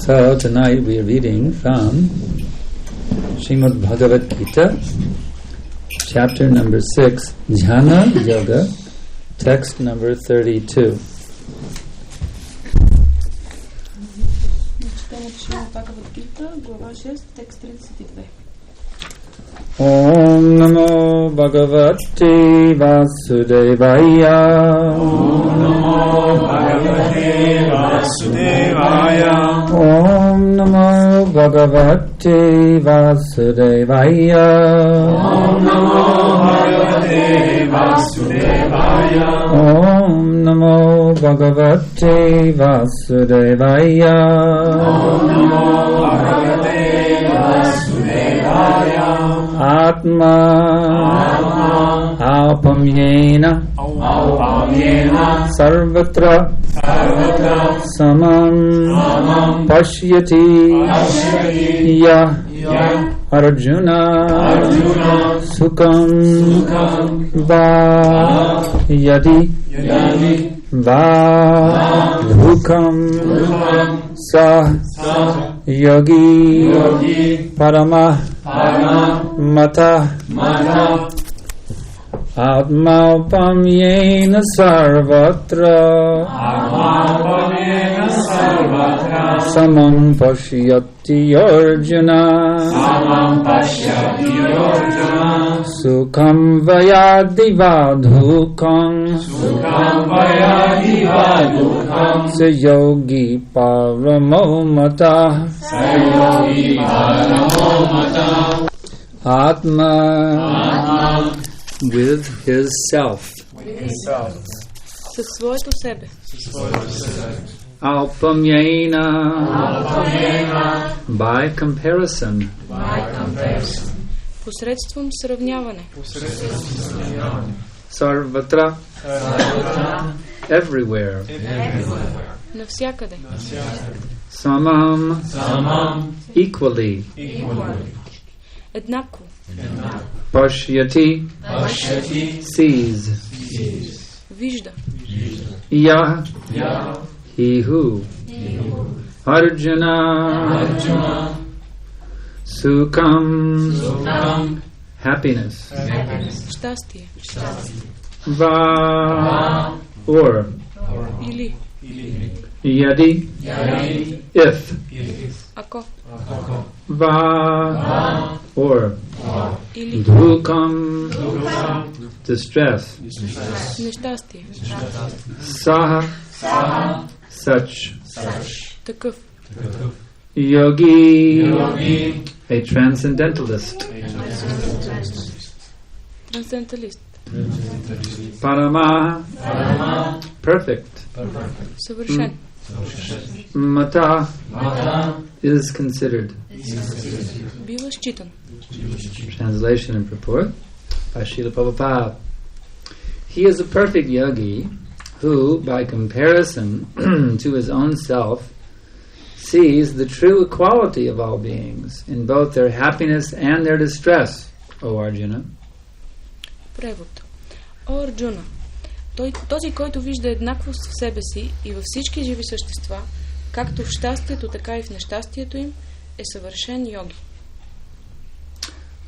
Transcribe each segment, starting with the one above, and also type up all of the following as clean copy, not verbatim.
So tonight we are reading from Srimad Bhagavad Gita, chapter number 6, Jnana Yoga, text number 32. Om Namo Bhagavate Vasudevaya. Om Namo Bhagavate Vasudevaya. Om Namo Bhagavate Vasudevaya. Om Namo Bhagavate Vasudevaya. Om Namo Bhagavate Vasudevaya. Om Namo Bhagavate Vasudevaya. Atma Alpamyena Sarvatra Samam Pashyati Yah Arjuna Sukham Va Yadi Va Dukham Sa Yogi Parama Mata Atmaupamyena sarvatra Samam pashyati Arjuna Sukham vayadi vadhukam Se yogi paramo mata Atma with his self. Със своето себе. Alpamyena by comparison. Посредством сравняване. Sarvatra everywhere. Навсякъде. Samam equally. Еднакво. Pashyati sees. Вижда. Yah he who. Arjuna Sukham happiness. Щастие. Va or. Или. Yadi if. Ако. Va or. Или. Dukham distress. Нещастие. Saha such. Такъв. Yogi a transcendentalist. Трансценденталист. Parama perfect. Съвършен. Mata is considered. Бива считан. Translation and purport by Srila Prabhupada. He is a perfect yogi who, by comparison to his own self, sees the true equality of all beings in both their happiness and their distress, O Arjuna. Превод. О, Арджуна, този, който вижда еднаквост в себе си и във всички живи същества, както в щастието, така и в нещастието им, е съвършен йоги.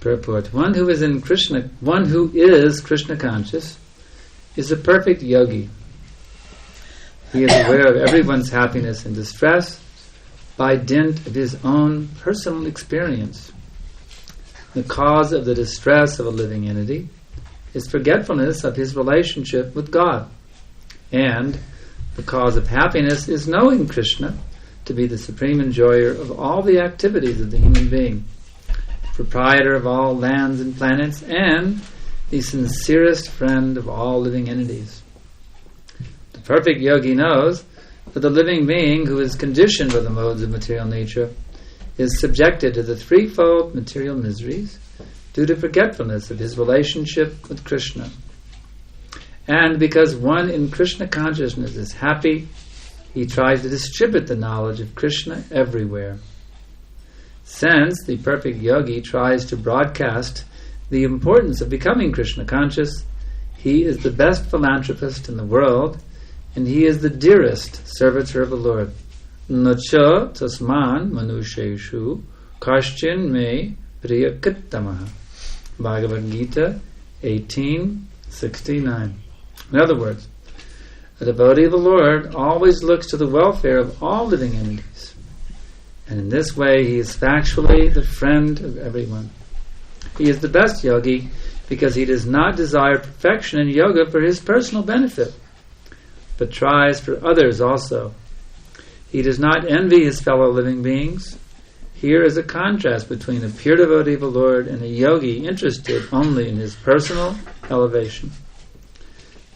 Purport. One who is Krishna conscious is a perfect yogi. He is aware of everyone's happiness and distress by dint of his own personal experience. The cause of the distress of a living entity is forgetfulness of his relationship with God. And the cause of happiness is knowing Krishna to be the supreme enjoyer of all the activities of the human being, proprietor of all lands and planets, and the sincerest friend of all living entities. The perfect yogi knows that the living being who is conditioned by the modes of material nature is subjected to the threefold material miseries due to forgetfulness of his relationship with Krishna. And because one in Krishna consciousness is happy, he tries to distribute the knowledge of Krishna everywhere. Since the perfect yogi tries to broadcast the importance of becoming Krishna conscious, he is the best philanthropist in the world, and he is the dearest servitor of the Lord. nacha tasman manusheshu kaschin me priyakittamaha. Bhagavad Gita 18:69. In other words, a devotee of the Lord always looks to the welfare of all living entities, and in this way he is factually the friend of everyone. He is the best yogi because he does not desire perfection in yoga for his personal benefit, but tries for others also. He does not envy his fellow living beings. Here is a contrast between a pure devotee of the Lord and a yogi interested only in his personal elevation.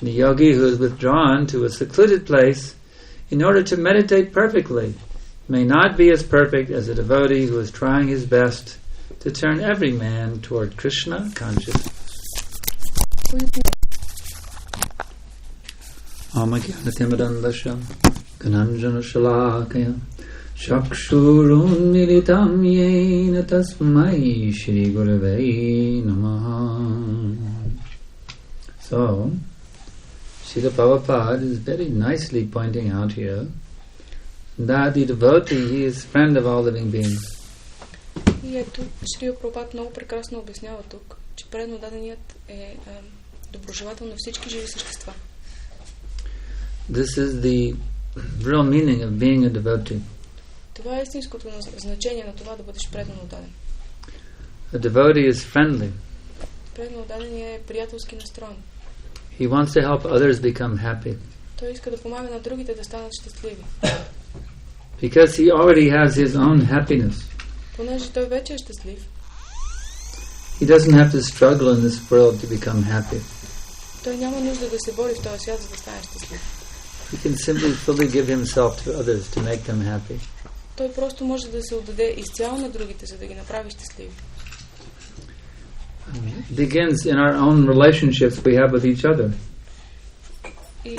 The yogi who is withdrawn to a secluded place in order to meditate perfectly may not be as perfect as a devotee who is trying his best to turn every man toward Krishna consciousness. Amagyanatimadandasya Gananjana Shalakaya Chakshurun Militam Yena Tasmai Shri Gurave Namaha. So, Srila Prabhupada is very nicely pointing out here that the devotee, he is friend of all living beings. И ето, Шрила Прабхупада много прекрасно обяснява тук, че предно даденият е доброжелател на всички живи същества. This is the real meaning of being a devotee. Това е истинското значение на това да бъдеш предно даден. A devotee is friendly. Предно даден е приятелски настроен. He wants to help others become happy. Той иска да помага на другите да станат щастливи. Because he already has his own happiness. Понеже той вече е щастлив. He doesn't have to struggle in this world to become happy. Той няма нужда да се бори в този свят, за да стане щастлив. He can simply fully give himself to others to make them happy. Той просто може да се отдаде изцяло на другите, за да ги направи щастливи. It begins in our own relationships we have with each other. И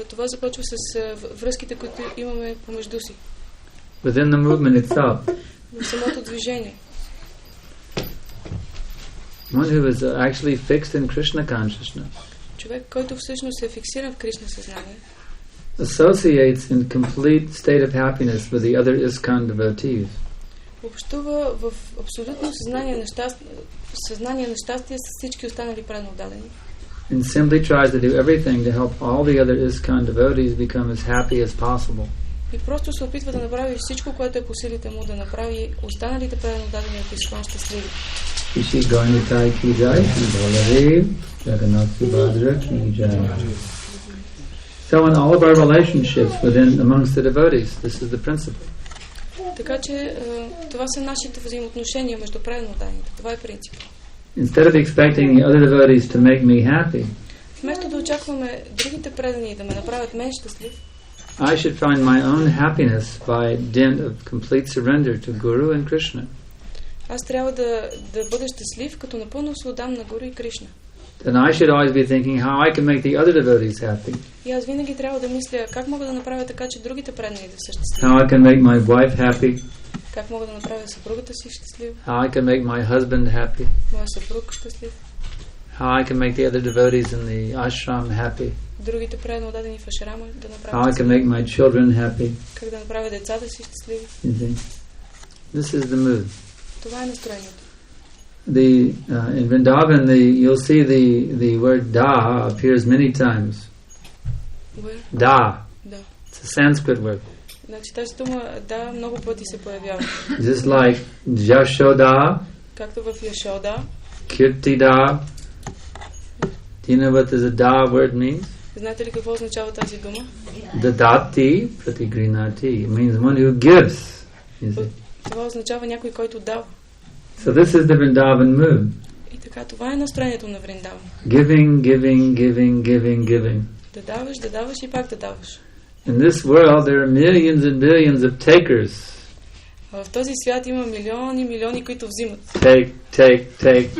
това започва с връзките, които имаме помежду си. Within the movement itself. В самото движение. One who is actually fixed in Krishna consciousness. Човек, който всъщност е фиксиран в Кришна съзнание. Associates in complete state of happiness with the other ISKCON devotees. Общува в абсолютно съзнание на щастие с всички останали предно дадени. And simply tries to do everything to help all the other ISKCON devotees become as happy as possible. И просто се опитва да направи всичко, което е по силите му, да направи останалите предно дадени от ISKCON щастливи. Ishi Gaunitai ki jai, Baladev, Jagannath Subhadra ki jai. So in all of our relationships within amongst the devotees, this is the principle. Така че това са нашите взаимоотношения между предно дадените. Това е принцип. Instead of expecting the other devotees to make me happy, вместо да очакваме другите предани да ме направят мен щастлив, I should find my own happiness by dint of complete surrender to Guru and Krishna. Аз трябва да бъда щастлив, като напълно се отдам на Гуру и Кришна. Then I should always be thinking how I can make the other devotees happy. И аз винаги трябва да мисля как мога да направя така, че другите предани да са щастливи. How I can make my wife happy. Как мога да направя съпругата си щастлива. How I can make my husband happy. Моя съпруг щастлив. How I can make the other devotees in the ashram happy. Другите предано дадени в ашрама да направят. How I can make my children happy. Как да направя децата си щастливи. This is the mood. Това е настроението. In Vrindavan, you'll see the word da appears many times. Where? Da. Да. It's a Sanskrit word. Значи тази дума да много пъти се появява. Just like Jashoda. Както в Яшода. Kirtida. Do you know what the da word means? Знаете ли какво означава тази дума? Dadati pratigrinati. It means one who gives. Това означава някой, който дава. So this is the Vrindavan mood. И така, това е настроението на Вриндаван. Giving, giving, giving, giving, giving. Да даваш и пак да даваш. In this world there are millions and billions of takers. В този свят има милиони, които взимат. Take.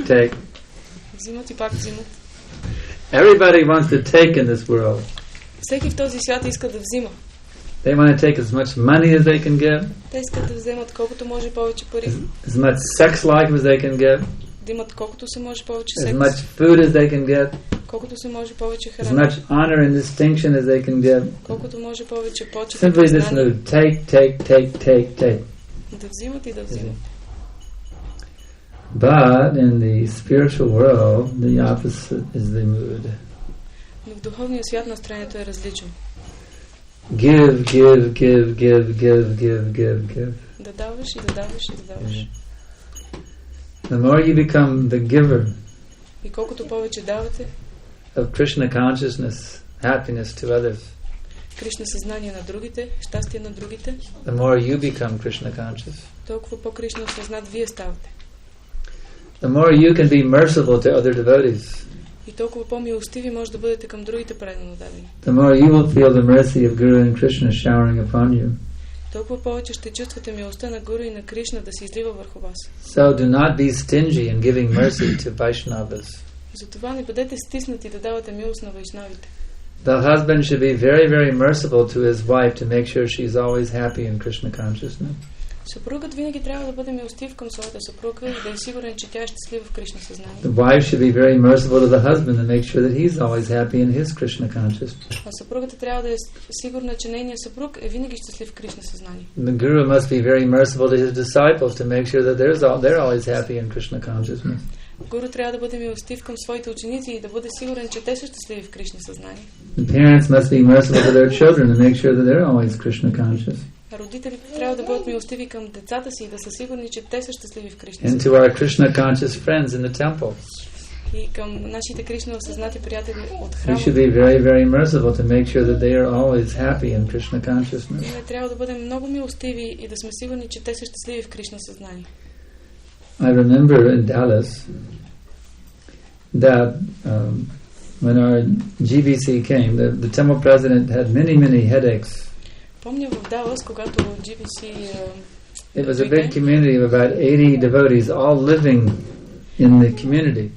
Взимат и пак взимат. Everybody wants to take in this world. Всеки в този свят иска да взима. They want to take as much money as they can get. Те искат да вземат колкото може повече пари. As much sex life as they can get. да имат колкото се може повече as секс, much food as they can get, колкото се може повече as храна, much honor and distinction as they can get. колкото може повече почет и Simply this признание, mood, take. да взимат и да взимат. But in the spiritual world, the opposite is the mood. Но в духовния свят настроението е различно. Give. Да даваш и да даваш и да даваш. The more you become the giver И колкото повече давате of Krishna consciousness, happiness to others, Кришна съзнание на другите, щастие на другите, the more you become Krishna conscious. толкова по-Кришна осъзнат вие ставате. The more you can be merciful to other devotees, И толкова по-милостиви може да бъдете към другите преданно дадени. the more you will feel the mercy of Guru and Krishna showering upon you. Толкова повече ще чувствате милостта на Гуру и на Кришна да се излива върху вас. So do not be stingy in giving mercy to Vaishnavas. Затова не бъдете стиснати да давате милост на вайшнавите. The husband should be very, very merciful to his wife to make sure she's always happy in Krishna consciousness. Съпругът винаги трябва да бъде милостив към своята съпруга и да е сигурен, че тя е щастлива в Кришна съзнание. The wife should be very merciful to the husband to make sure that he's always happy in his Krishna consciousness. А съпругата трябва да е сигурна, че нейният съпруг е винаги щастлив в Кришна съзнание. The Guru must be very merciful to his disciples to make sure that they're always happy in Krishna consciousness. Гуру трябва да бъде милостив към своите ученици и да бъде сигурен, че те са щастливи в Кришна съзнание. The parents must be merciful to their children to make sure that they're always Krishna conscious. Родителите трябва да бъдат милостиви към децата си и да са сигурни, че те са щастливи в Кришна And to съзнание. our Krishna conscious friends in the temple, И към нашите Кришна осъзнати приятели от we храма, should be very, very merciful to make sure that they are always happy in Krishna consciousness. ние трябва да бъдем много милостиви и да сме сигурни, че те са щастливи в Кришна съзнание. I remember in Dallas that when our GBC came, the temple president had many headaches. Помня в Далас, когато GBC It was a big community of about 80 devotees, all living in the community.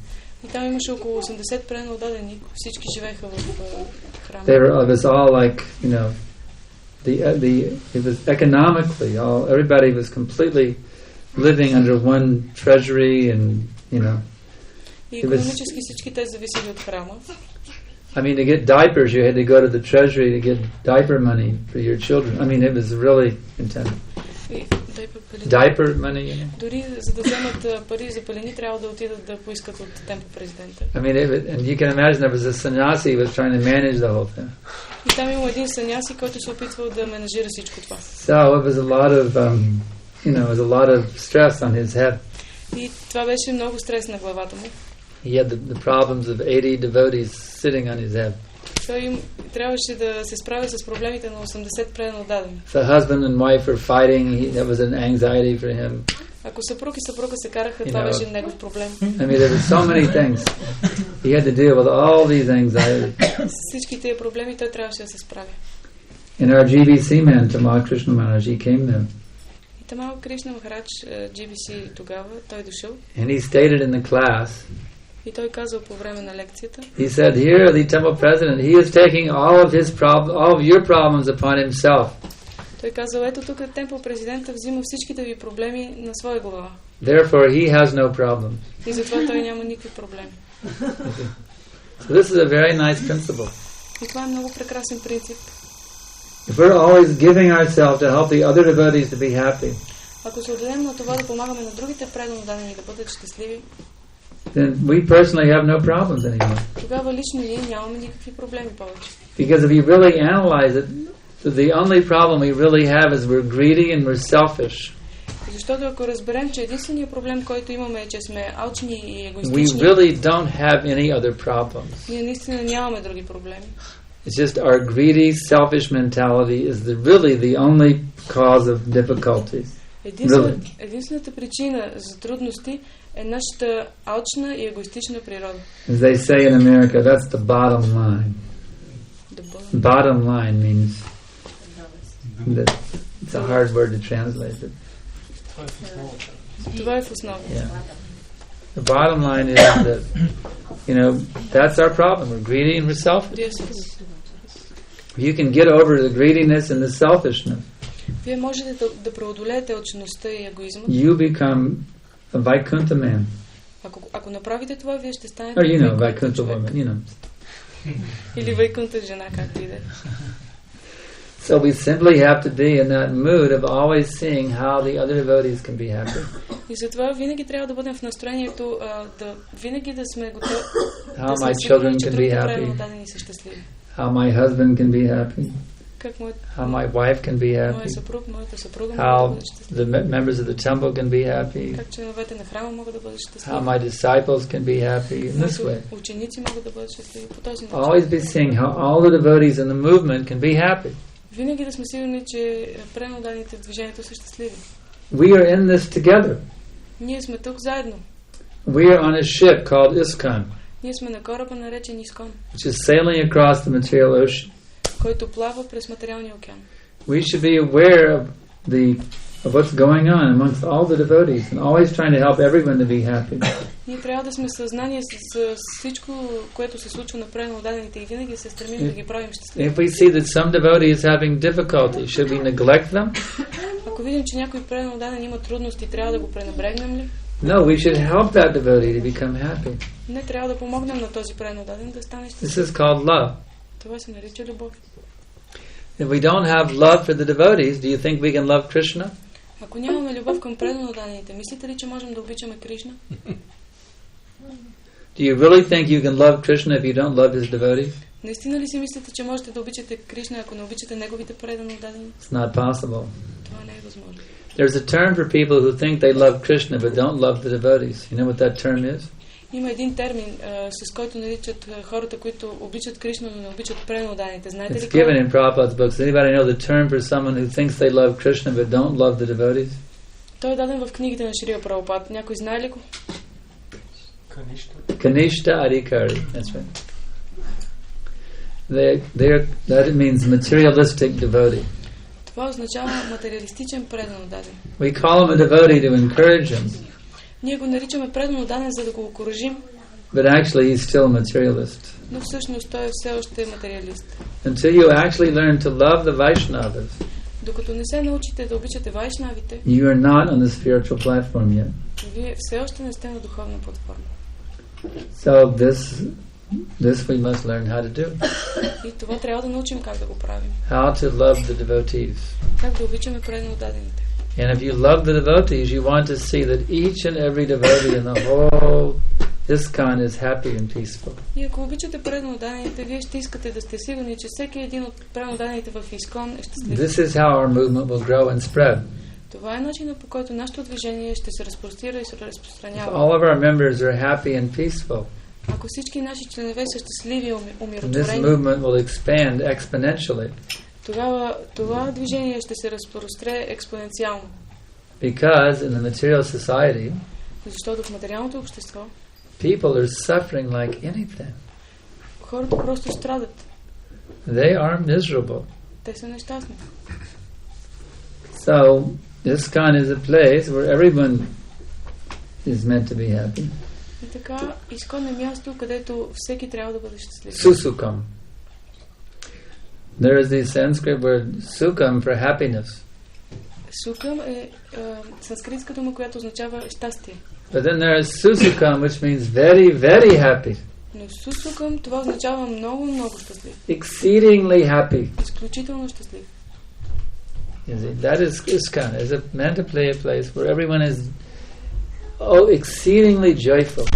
и там имаше около 80 преданно дадени, всички живееха в храма. It was all like, you know, it was economically, everybody was completely living under one treasury and, you know. И икономически всички те зависели от храма. I mean, to get diapers, you had to go to the treasury to get diaper money for your children. I mean, it was really intense. Diaper money, you know? Дори за да вземат пари за пелени, трябва да отидат да поискат от темпо президента. I mean, and you can imagine there was a sannyasi who was trying to manage the whole thing. И там има един саняси, който се опитвал да менажира всичко това. So it was a lot of, it was a lot of stress on his head. И това беше много стрес на главата му. He had the problems of 80 devotees sitting on his head. Той трябваше да се справи с проблемите на 80 преданно дадени. The husband and wife were fighting. That was an anxiety for him. Ако съпруг и съпруга се караха, това беше негов проблем. I mean, there were so many things. He had to deal with all these anxieties. С всички тези проблеми той трябваше да се справи. And our GBC man, Tamal Krishna Maharaj, he came there. И Тамал Кришна Махарадж, GBC тогава, той дошъл. And he stated in the class, И той казал по време на лекцията. He said, "Here, the temple president, he is taking all of your problems upon himself." Той казал, ето тук темпл президента взима всичките ви проблеми на своя глава. Therefore, he has no problem. И затова той няма никакви проблеми. So this is a very nice principle. И това е много прекрасен принцип. If we're always giving ourselves to help the other devotees to be happy, ако се отдадем на това да помагаме на другите преданно дадени да бъдат щастливи, then we personally have no problems anymore. Тогава лично ние нямаме никакви проблеми повече. Because if you really analyze it, the only problem we really have is we're greedy and we're selfish. Защото ако разберем, че единственият проблем, който имаме е, че сме алчни и We егоистични, really don't have any other problems. ние наистина нямаме други проблеми. It's just our greedy, selfish mentality is really the only cause of difficulties. Единствената причина за трудности е нашата алчна и егоистична природа. As they say in America, that's the bottom line. Bottom line means that it's a hard word to translate it. Това е в основа. Yeah. The bottom line is that, that's our problem. We're greedy and we're selfish. You can get over the greediness and the selfishness. Вие можете да преодолеете алчността и егоизма. You become a Vaikuntha man. Ако направите това, вие ще станете... Vaikuntha woman, Или Вайкунта жена, както и да е. So we simply have to be in that mood of always seeing how the other devotees can be happy. И затова винаги трябва да бъдем в настроението винаги да сме готови. How my children can be happy. How my husband can be happy. How my wife can be happy. How the members of the temple can be happy. How my disciples can be happy in this way. Always be seeing how all the devotees in the movement can be happy. Винаги да сме сигурни, че преданните в движението са щастливи. We are in this together. Ние сме тук заедно. We are on a ship called ISKCON. Ние сме на кораба, наречен Искон. Which is sailing across the material ocean. Който плава през материалния океан. We should be aware of what's going on amongst all the devotees and always trying to help everyone to be happy. Ние трябва да сме съзнание с всичко, което се случва на преданните и винаги се стремим да ги правим щастливи. If we see that some devotee is having difficulty, should we neglect them? Ако видим, че някой преданен има трудности, трябва да го пренебрегнем ли? No, we should help that devotee to become happy. Не, трябва да помогнем на този преданен да стане щастлив. This is called love. Това се нарича любов. If we don't have love for the devotees, do you think we can love Krishna? Ако нямаме любов към преданните, мислите ли, че можем да обичаме Кришна? Do you really think you can love Krishna if you don't love his devotees? Наистина ли си мислите, че можете да обичате Кришна, ако не обичате неговите преданни? It's not possible. Това не е възможно. There's a term for people who think they love Krishna but don't love the devotees. You know what that term is? Има един термин, с който наричат хората, които обичат Кришна, но не обичат преданните. Знаете ли? It's given in Prabhupada's books. Anybody know the term for someone who thinks they love Krishna but don't love the devotees? Той е даден в книгите на Шрила Прабхупад. Някой знае ли го? Kanishta Adhikari. That's right. That means materialistic devotee. Това означава материалистичен преданодаден. We call him a devotee to encourage him. Ние го наричаме преданодаден, за да го окуражим. But actually he's still a materialist. Но всъщност той е все още материалист. Until you actually learn to love the Vaishnavas, докато не се научите да обичате вайшнавите, you are not on the spiritual platform yet. Вие все още не сте на духовна платформа. So this we must learn how to do. И това трябва да научим как да го правим. How to love the devotees. Как да обичаме преданодадените. And if you love the devotees, you want to see that each and every devotee in the whole ISKCON is happy and peaceful. И ако обичате преданодадените, вие ще искате да сте сигурни, че всеки един от преданодадените в ИСКОН е щастлив. This is how our movement will grow and spread. Това е начинът, по който нашето движение ще се разпростира и се разпространява. If all of our members are happy and peaceful, ако всички наши членове са щастливи и умиротворени, this movement will expand exponentially. Тогава това движение ще се разпростре експоненциално. Because in the material society, защото в материалното общество, people are suffering like anything. Хората просто страдат. They are miserable. Те са нещастни. So ISKCON is a place where everyone is meant to be happy. И така, ИСКОН е място, където всеки трябва да бъде щастлив. Susukam. There is the Sanskrit word sukam for happiness. Сукам е санскритска дума, която означава щастие. But then there is susukam, which means very, very happy. Но сусукам това означава много, много щастлив. Exceedingly happy. Изключително щастлив. That is ISKCON. Is meant to play a place where everyone is exceedingly joyful.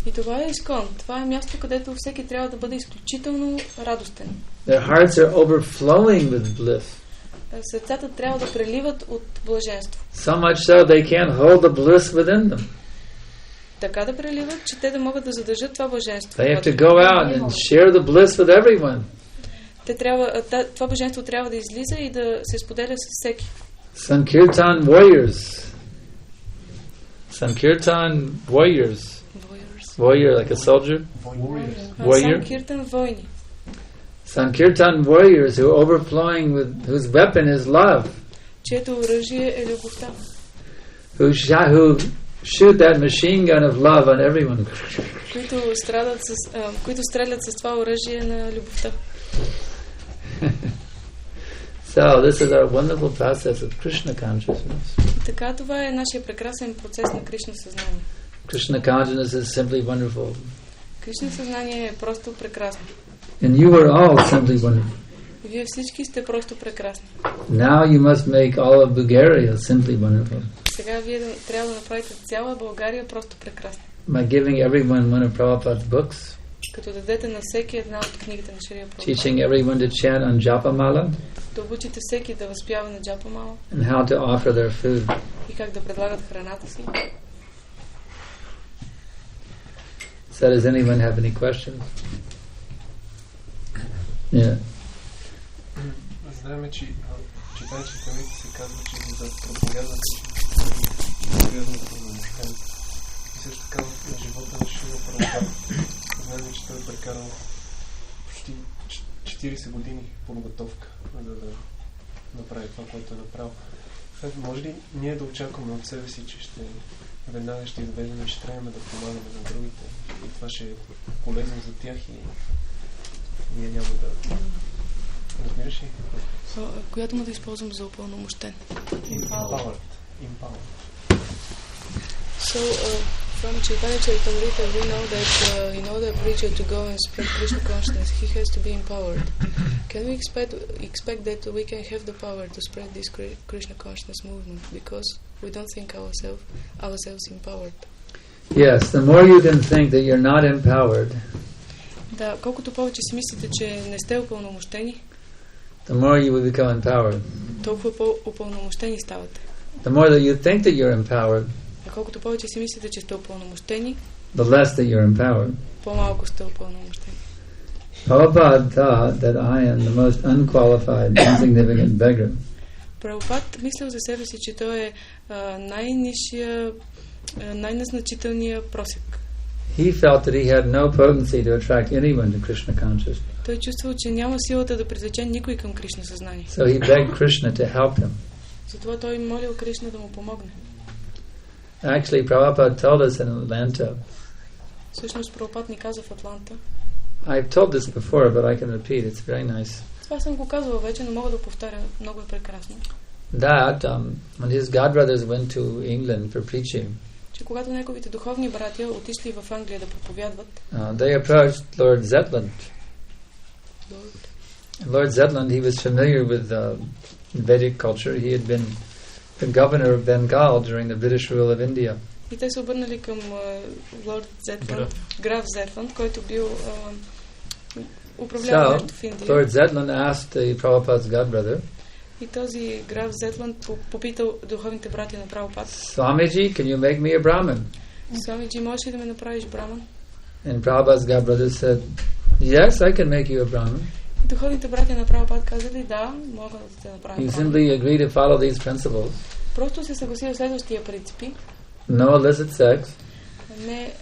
И това е ИСКОН. Това е място, където всеки трябва да бъде изключително радостен. Their hearts are overflowing with bliss. Сърцата трябва да преливат от блаженство. So much so they can't hold the bliss within them. Така да преливат, че те да могат да задържат това блаженство. They have to go out and share the bliss with everyone. Това блаженство трябва да излиза и да се споделя с всеки. Sankirtan warriors. Sankirtan warriors. Warrior like a soldier. Warrior. Sankirtan войни. Sankirtan warriors who are overflowing with whose weapon is love. Чието оръжие е любовта. Who shoot that machine gun of love on everyone. които стрелят с това оръжие на любовта. So this is our wonderful process of Krishna consciousness. Така това е нашия прекрасен процес на Кришна съзнание. Krishna consciousness is simply wonderful. Кришна съзнание е просто прекрасно. And you are all simply wonderful. И вие всички сте просто прекрасни. Now you must make all of Bulgaria simply wonderful. Сега вие трябва да направите цяла България просто прекрасна. By giving everyone one of Prabhupada's books. Като дадете на всеки една от книгите на Шрила Прабхупада. Teaching everyone to chant on Japamala. Да обучите всеки да възпява на Джапамала. And how to offer their food. И как да предлагат храната си. So does anyone have any questions? Yeah. Знаем, че читайчите ми се казва, че за проповядването и също така на живота на Шрила Прабхупада. Знаем, че той е прекарал почти 40 години подготовка, за да направи това, което е направил. Може ли ние да очакваме от себе си, че веднага ще изведем и ще трябва да помагаме на другите и това ще е полезно за тях и ние няма да... Разбираш ли? Която му да използвам за упълномощен. Empowered. So, from Chaitanya Charitamrita, we know that in order for a preacher to go and spread Krishna consciousness, he has to be empowered. Can we expect that we can have the power to spread this Krishna consciousness movement because we don't think ourselves empowered? Yes, the more you can think that you're not empowered, да, колкото повече си мислите, че не сте упълномощени, the more you will become empowered. Толкова по-упълномощени ставате. The more that you think that you're empowered, а колкото повече си мислите, че сте упълномощени, the less that you're empowered. По-малко сте упълномощени. Prabhupada thought that I am the most unqualified, insignificant beggar. Прабхупад мислил за себе си, че той е най-низшия, най-незначителният просек. He felt that he had no potency to attract anyone to Krishna consciousness. Той чувствал, че няма силата да привлече никой към Кришна съзнание. So he begged Krishna to help him. Затова той молил Кришна да му помогне. Actually, Prabhupada told us in Atlanta. Всъщност Прабхупад ни каза в Атланта. I've told this before, but I can repeat. It's very nice. Това съм го казвал вече, но мога да повторя. Много е прекрасно. That when his godbrothers went to England for preaching, че когато неговите духовни братя отишли в Англия да проповядват, they approached Lord Zetland. Lord Zetland, he was familiar with Vedic culture. He had been the governor of Bengal during the British rule of India. И те се обърнали към Лорд Зетланд, граф Зетланд, който бил управлявал в Индия. Lord Zetland asked the Prabhupada's godbrother. И този граф Зетланд попитал духовните братя на Прабхупад. Swamiji, can you make me a Brahmin? Swamiji, можеш ли да ме направиш браман? And Prabhupada's godbrother said, yes, I can make you a Brahmin. И духовните братя на Прабхупад казали, да, мога да те направя. You simply agree to follow these principles. Просто се съгласи в следващия принципи. No illicit sex. Не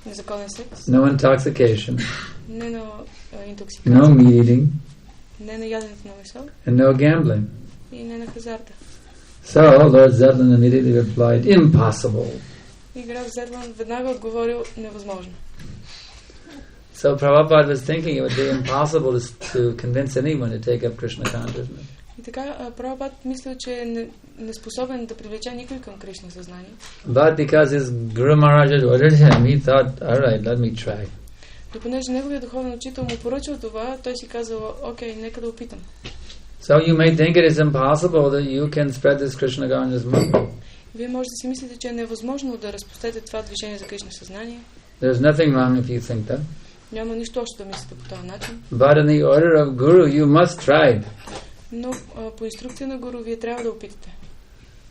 незаконен секс. No intoxication. Не на интоксикация. No meat eating. Не на яденето на месо. And no gambling. И не на хазарта. So Lord Zetland immediately replied, impossible. И граф Зетланд веднага отговорил, невъзможно. So Prabhupada was thinking it would be impossible to convince anyone to take up Krishna consciousness. И така Прабхупад мислил, че е неспособен да привлече никой към Кришна съзнание. But because his Guru Maharaj had ordered him, he thought, all right, let me try. Но понеже неговият духовен учител му поръчал това, той си казал, окей, нека да опитам. So you may think it is impossible that you can spread this Krishna consciousness movement. Вие може да си мислите, че е невъзможно да разпростете това движение за Кришна съзнание. There's nothing wrong if you think that. Няма нищо още да мислите по този начин. But in the order of Guru, you must try. Но по инструкция на Гуру вие трябва да опитате.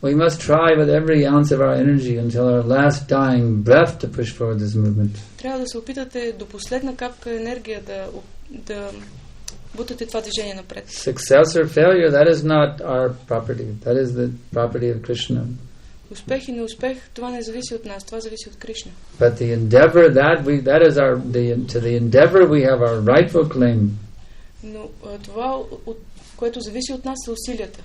We must try with every ounce of our energy until our last dying breath to push forward this movement. Трябва да се опитате до последна капка енергия да бутате това движение напред. Success or failure, that is not our property. That is the property of Krishna. Успех и неуспех, това не зависи от нас, това зависи от Кришна. But the endeavor that is to the endeavor we have our rightful claim. Но това, което зависи от нас, са усилията.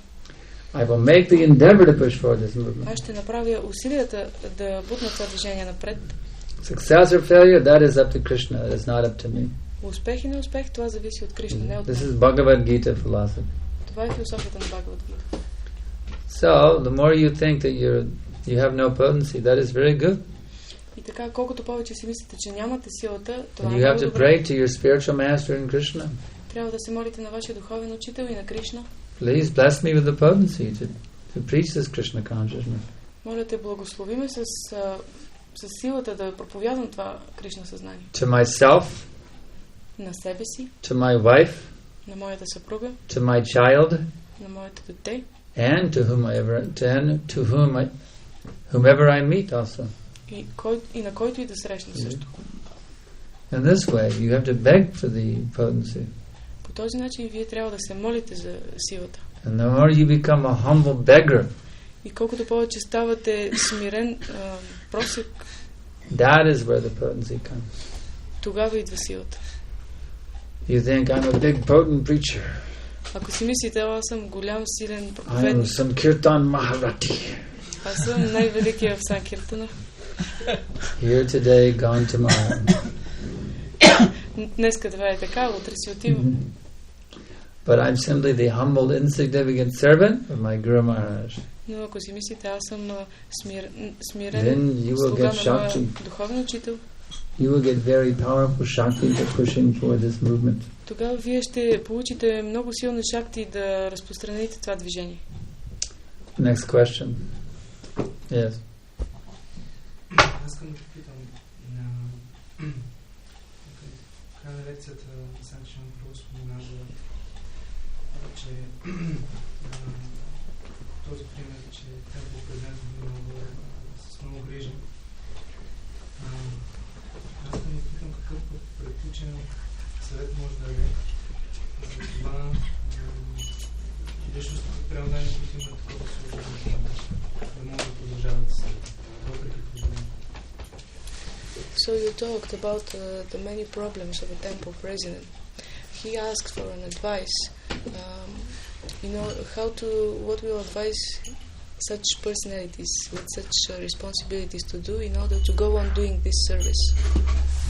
I will make the endeavor to push forward this movement. Аз ще направя усилията да бутна това движение напред. Success or failure, that is up to Krishna. It is not up to me. Успех и неуспех, това зависи от Кришна, не от мен. This is Bhagavad Gita philosophy. Това е философията на Бхагавад Гита. So, the more you think that you have no potency, that is very good. така, колкото повече си мислите, че нямате силата, това And е you have много to добре. pray to your spiritual master in Krishna. Трябва да се молите на вашия духовен учител и на Кришна. Please bless me with the potency to preach this Krishna consciousness. Моля те, благослови ме с силата да проповядвам това Кришна съзнание. To myself, На себе си, to my wife, на моята съпруга, to my child, на моето дете and to whomever I meet also. и на който и да срещна също. In this way, you have to beg for the potency. По този начин вие трябва да се молите за силата. And the more you become a humble beggar, И колкото повече ставате смирен просек, that is where the potency comes. тогава идва силата. You think I'm a big potent preacher. Ако си мислите, аз съм голям, силен I am проповедник, Sankirtan Maharati. аз съм най-великия в Санкиртана. Here today, gone tomorrow. Днеска това е така, утре си отивам. But I'm simply the humble, insignificant servant of my Guru Maharaj. Но ако си мислите, аз съм Then смирен you will слуга get на моя Shakti. духовен учител, You will get very powerful Shakti for pushing for this movement. тогава вие ще получите много силни шакти да разпространите това движение. Next question. Yes. Аз искам да попитам на края на лекцията Санкаршан първо спомена за че този пример, че темпо президент с много грижа. Аз искам да попитам какъв практичен съвет може да даде за това личностите преодолени, които имат такова служение, да могат да продължават да се въпреки проблеми. So you talked about the many problems of a temple president. He asked for an advice. What will advise such personalities with such responsibilities to do in order to go on doing this service?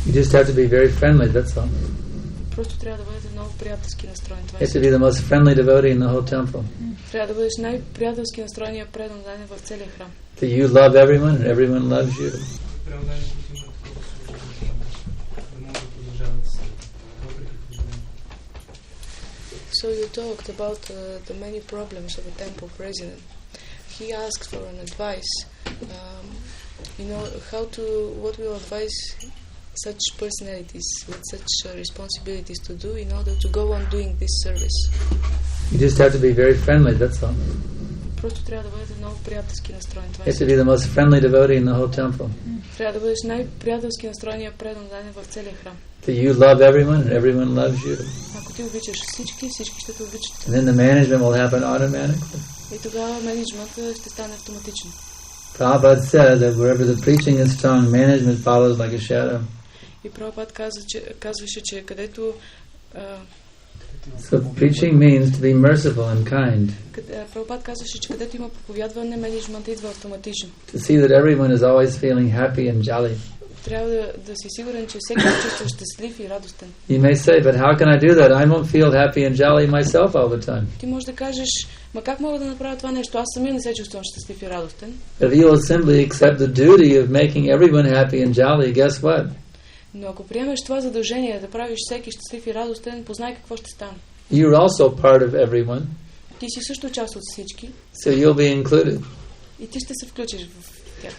You just have to be very friendly, that's all. Просто трябва да бъдете много приятелски настроен. You have to be the most friendly devotee in the whole temple. Трябва да бъдеш най-приятелски настроения предан в целия храм. That you love everyone and everyone loves you. Преодолени, които имат такова служение, да могат да продължават да се въпреки проблеми. So you talked about the many problems of a temple president. He asked for an advice. What will advise such personalities with such responsibilities to do in order to go on doing this service? You just have to be very friendly, that's all. Просто трябва да бъдете много приятелски настроен. You have to be the most friendly devotee in the whole temple. Трябва да бъдеш най-приятелски настроения предан в целия храм. That you love everyone and everyone loves you. Ако ти обичаш всички, всички ще те обичат. And then the management will happen automatically. И тогава менеджментът ще стане автоматично. Prabhupada said that wherever the preaching is strong, management follows like a shadow. И Прабхупад казваше, че където So preaching means to be merciful and kind. Прабхупад казваше, че където има проповядване, менеджментът идва автоматично. To see that everyone is always feeling happy and jolly. Трябва да си сигурен, че всеки се чувства щастлив и радостен. You may say, but how can I do that? I won't feel happy and jolly myself all the time. Ти можеш да кажеш, ма как мога да направя това нещо? Аз самия не се чувствам щастлив и радостен. If you will simply accept the duty of making everyone happy and jolly, guess what? Но ако приемеш това задължение да правиш всеки щастлив и радостен, познай какво ще стане. You're also part of everyone. Ти си също част от всички. So you'll be included. И ти ще се включиш в тях.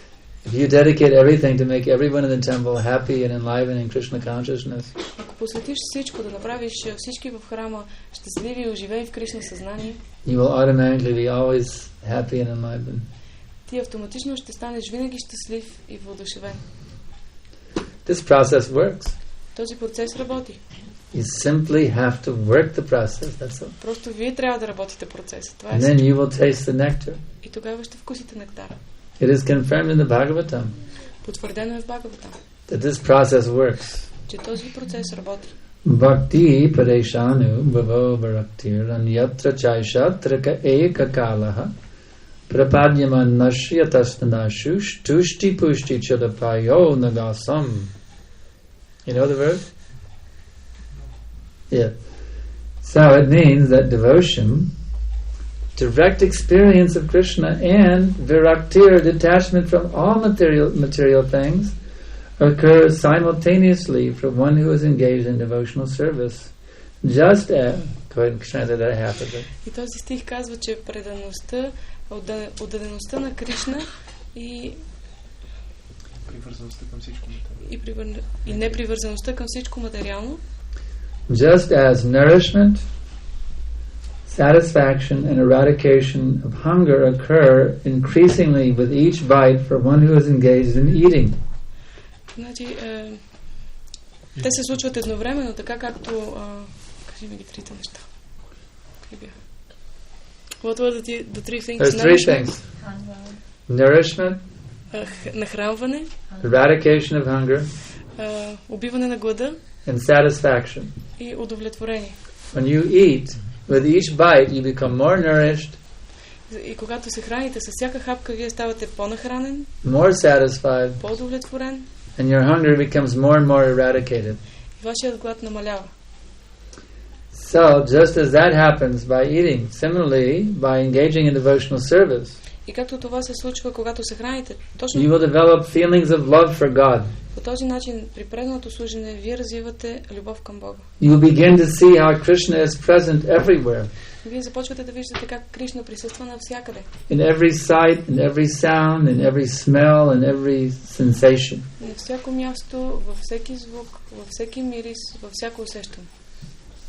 If you dedicate everything to make everyone in the temple happy and enlivened in Krishna consciousness, Ако посветиш всичко да направиш всички в храма щастливи и оживени в Кришна съзнание, you will automatically be always happy and enlivened. ти автоматично ще станеш винаги щастлив и въодушевен. This process works. Този процес работи. You simply have to work the process, that's all. Просто вие трябва да работите процеса. Това And е. then you will taste the nectar. И тогава ще вкусите нектара. It is confirmed in the Bhagavatam Потвърдено е в Бхагаватам, that this process works. че този процес работи. Bhakti pareshanu bhavo bharaktir anyatra chaishatraka eka kalaha prapadyaman nashyatasnashush tushti pushti chadapayo nagasam. You know the verse? Yeah. So it means that devotion, direct experience of Krishna, and viraktir, detachment from all material things, occurs simultaneously for one who is engaged in devotional service. Just as... Go ahead and translate that half of it. И този стих казва, че предаността, отдадеността на Кришна и привързаността към всичко материално. И непривързаността към всичко материално. Just as nourishment, satisfaction and eradication of hunger occur increasingly with each bite for one who is engaged in eating. Значи, те се случват едновременно, така както... кажи ми ги трите неща. What were the three things? There's three things. Nourishment, нахранване, eradication of hunger, убиване на глада and satisfaction. И удовлетворение. When you eat, with each bite you become more nourished. И когато се храните, с всяка хапка вие ставате по-нахранен, more satisfied, по-удовлетворен, and your hunger becomes more and more eradicated. И вашият глад намалява. So, just as that happens by eating, similarly, by engaging in devotional service, и както това се случва, когато се храните, точно you will develop feelings of love for God. По този начин, при преданото служене, вие развивате любов към Бога. You will begin to see how Krishna is present everywhere. Вие започвате да виждате как Кришна присъства навсякъде. In every sight, in every sound, in every smell, in every sensation. На всяко място, във всеки звук, във всеки мирис, във всяко усещане.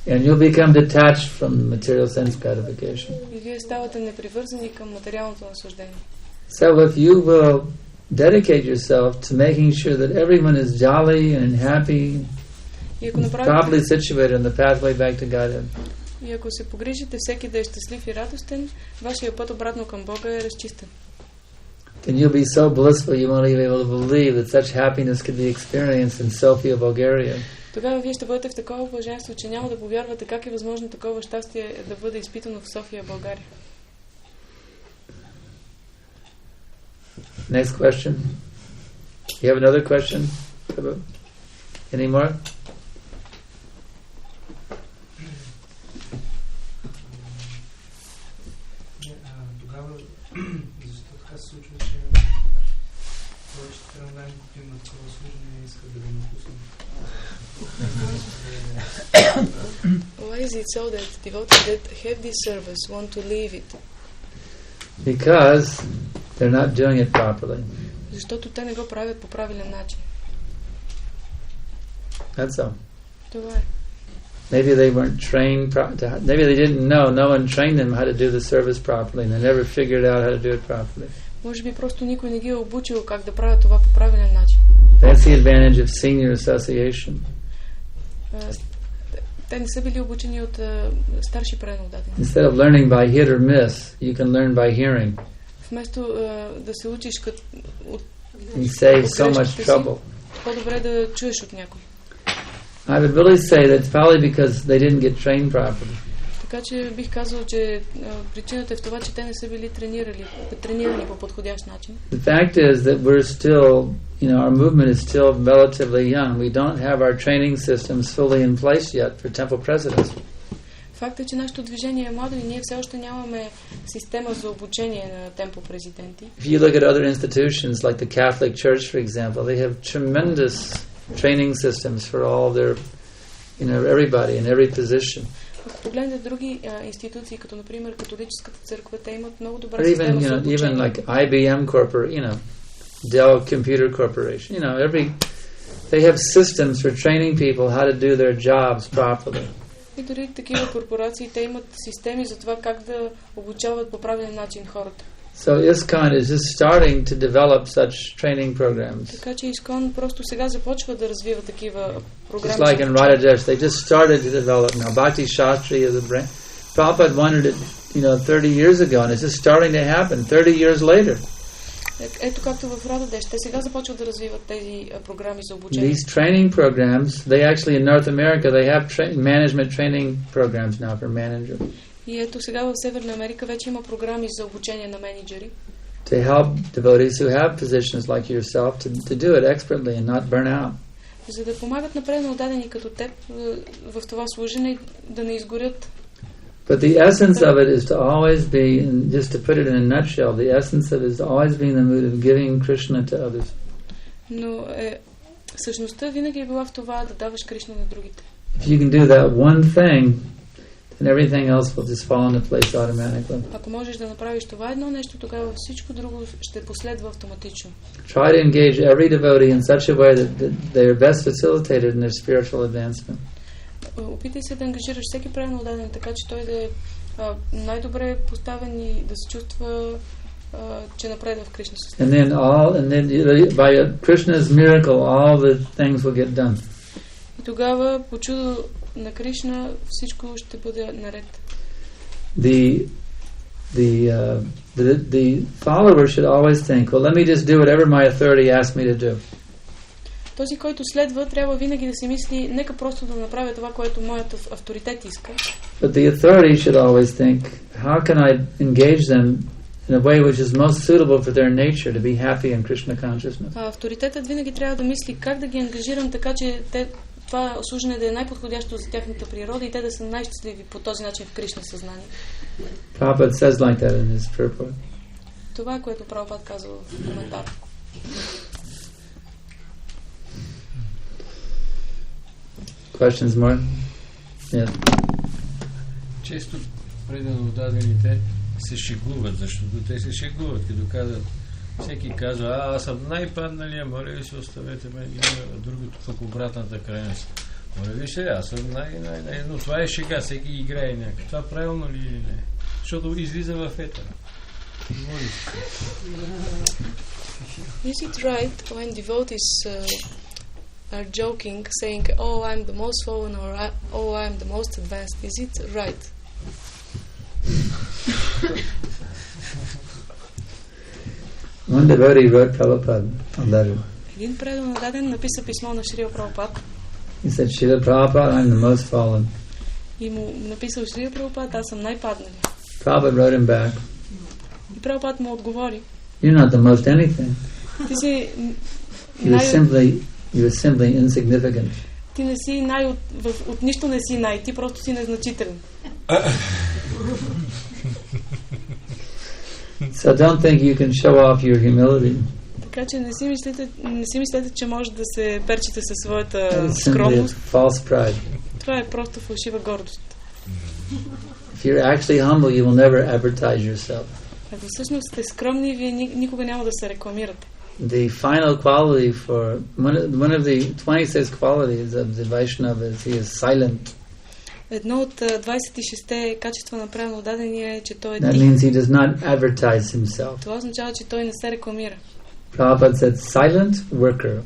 And you'll become detached from material sense gratification. И вие ставате непривързани към материалното наслаждение. So if you will dedicate yourself to making sure that everyone is jolly and happy, properly situated on the pathway back to Godhead. И ако се погрижите всеки да е щастлив и радостен, вашия път обратно към Бога е разчистен. Then you'll be so blissful you won't even be able to believe that such happiness could be experienced in Sofia, Bulgaria. Тогава вие ще бъдете в такова блаженство, че няма да повярвате как е възможно такова щастие да бъде изпитано в София, България. Next question. You have another question? Any more? Тогава, защо така се случва, че повечето преданни, които имат такова служение, не искат да го напуснат? Why is it so that devotees that have this service want to leave it? Because they're not doing it properly. Защото те не го правят по правилен начин. That's all. Това е. Maybe they weren't trained. Maybe they didn't know. No one trained them how to do the service properly, and they never figured out how to do it properly. Може би просто никой не ги е обучил как да правят това по правилен начин. That's the advantage of senior association. Те не са били обучени от старши преданодатели. Instead of learning by hit or miss, you can learn by hearing. Вместо да се учиш от You save so much trouble. По-добре да чуеш от някой. I would really say that's probably because they didn't get trained properly. Така че бих казал, че причината е в това, че те не са били тренирани по подходящ начин. The fact is that we're still, our movement is still relatively young. We don't have our training systems fully in place yet for temple presidents. Факт е, че нашето движение е младо и ние все още нямаме система за обучение на темпо президенти. If you look at other institutions like the Catholic Church, for example, they have tremendous training systems for all their, everybody in every position. Ако погледнете други институции, като например католическата църква, те имат много добра система за обучение. Even like IBM Dell Computer Corporation, they have systems for training people how to do their jobs properly. И дори такива корпорации, те имат системи за това как да обучават по правилен начин хората. So ISKCON is just starting to develop such training programs. Така че ISKCON просто сега започва да развива такива програми. Just like in Radhadesh, they just started to develop now. Bhakti Shastri is a brand. Prabhupada wanted it, 30 years ago, and it's just starting to happen 30 years later. Ето както в Рададеш, те сега започват да развиват тези програми за обучение. These training programs, they actually in North America, they have management training programs now for managers. И ето сега в Северна Америка вече има програми за обучение на менеджери. To help devotees who have positions like yourself to do it expertly and not burn out. За да помагат на преданодадени като теб в това служене да не изгорят. But the essence of it is to always be, just to put it in a nutshell, the essence of it is to always be in the mood of giving Krishna to others. Но Същността винаги е била в това да даваш Кришна на другите. If you can do that one thing, then everything else will just fall into place automatically. Ако можеш да направиш това едно нещо, тогава всичко друго ще последва автоматично. Try to engage every devotee in such a way that they are best facilitated in their spiritual advancement. Опитай се да ангажираш всеки правилно отдаден, така че той да е най-добре поставен и да се чувства, че напредва в Кришна състояние. And then by Krishna's miracle, all the things will get done. И тогава по чудо на Кришна всичко ще бъде наред. The follower should always think, well, let me just do whatever my authority asks me to do. Този, който следва, трябва винаги да си мисли, нека просто да направя това, което моят авторитет иска. But the authority should always think, how can I engage them in a way which is most suitable for their nature to be happy in Krishna consciousness. Авторитетът винаги трябва да мисли как да ги ангажирам така, че това служене да е най-подходящо за тяхната природа и те да са най-щастливи по този начин в Кришна съзнание. Prabhupada says like that in his purport. Това е което Прабхупад казва в коментар. Questions more? Yes. Често предадените се шегуват, защото те се шегуват, като казват, всеки казва, аз съм най-падналия, моля ви се, оставете ме, и другото пък обратната крайност. Моля ви се, аз съм най-. Но това е шега, всеки играе някак. Това правилно ли или не? Защото излиза в етера. Is it right when devotees are joking, saying, oh, I'm the most fallen, or oh, I'm the most advanced? Is it right? One devotee wrote Prabhupada a letter. Един преданодаден написа писмо на Шрила Прабхупад. He said, Srila Prabhupada, I'm the most fallen. И му написал Шрила Прабхупад, аз съм най-паднали. Prabhupada wrote him back. И Прабхупад му отговори. You're not the most anything. Ти си You are simply insignificant. Ти не си от нищо не си най, ти просто си незначителен. So don't think you can show off your humility. Така че не си мислете, че може да се перчите със своята скромност. False pride. Това е просто фалшива гордост. If you're actually humble, you will never advertise yourself. Ако всъщност сте скромни, вие никога няма да се рекламирате. The final quality for one of the 26 qualities of the Vaishnava is he is silent. Едно от 26-те качества на правилно дадения е, че той е тих. That means he does not advertise himself. Това означава, че той не се рекламира. Prabhupada said silent worker.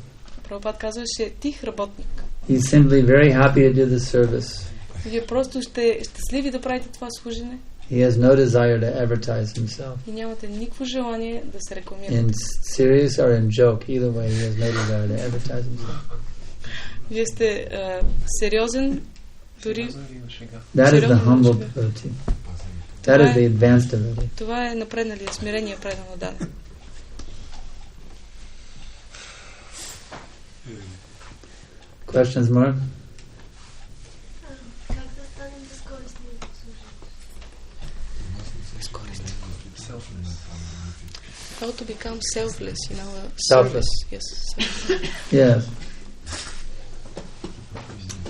Прабхупад казваше тих работник. He's simply very happy to do the service. Вие просто сте щастливи да правите това служене. He has no desire to advertise himself. И нямате никакво желание да се рекламирате. In serious or in joke, either way, he has no desire to advertise himself. Вие сте сериозен, дори... That is the humble devotee. That is the advanced devotee. Това е напредналия, смирения предано даден. Questions more? How to become selfless in our Selfless. service. Yes. Yes.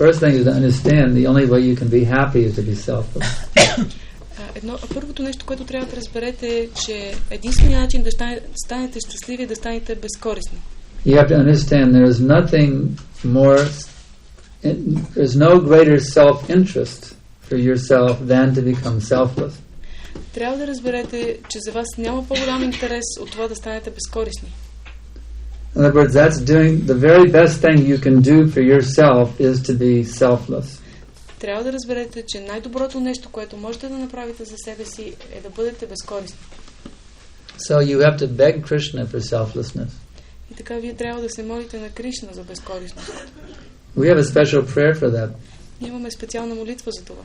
First thing is to understand the only way you can be happy is to be selfless. Първото нещо, което трябва да разберете е, че единственият начин да станете щастливи е да станете безкорисни. You have to understand there's no greater self-interest for yourself than to become selfless. Трябва да разберете, че за вас няма по-голям интерес от това да станете безкорисни. In other words, that's doing the very best thing you can do for yourself is to be selfless. Трябва да разберете, че най-доброто нещо, което можете да направите за себе си, е да бъдете безкорисни. So you have to beg Krishna for selflessness. И така вие трябва да се молите на Кришна за безкорисност. We have a special prayer for that. Имаме специална молитва за това.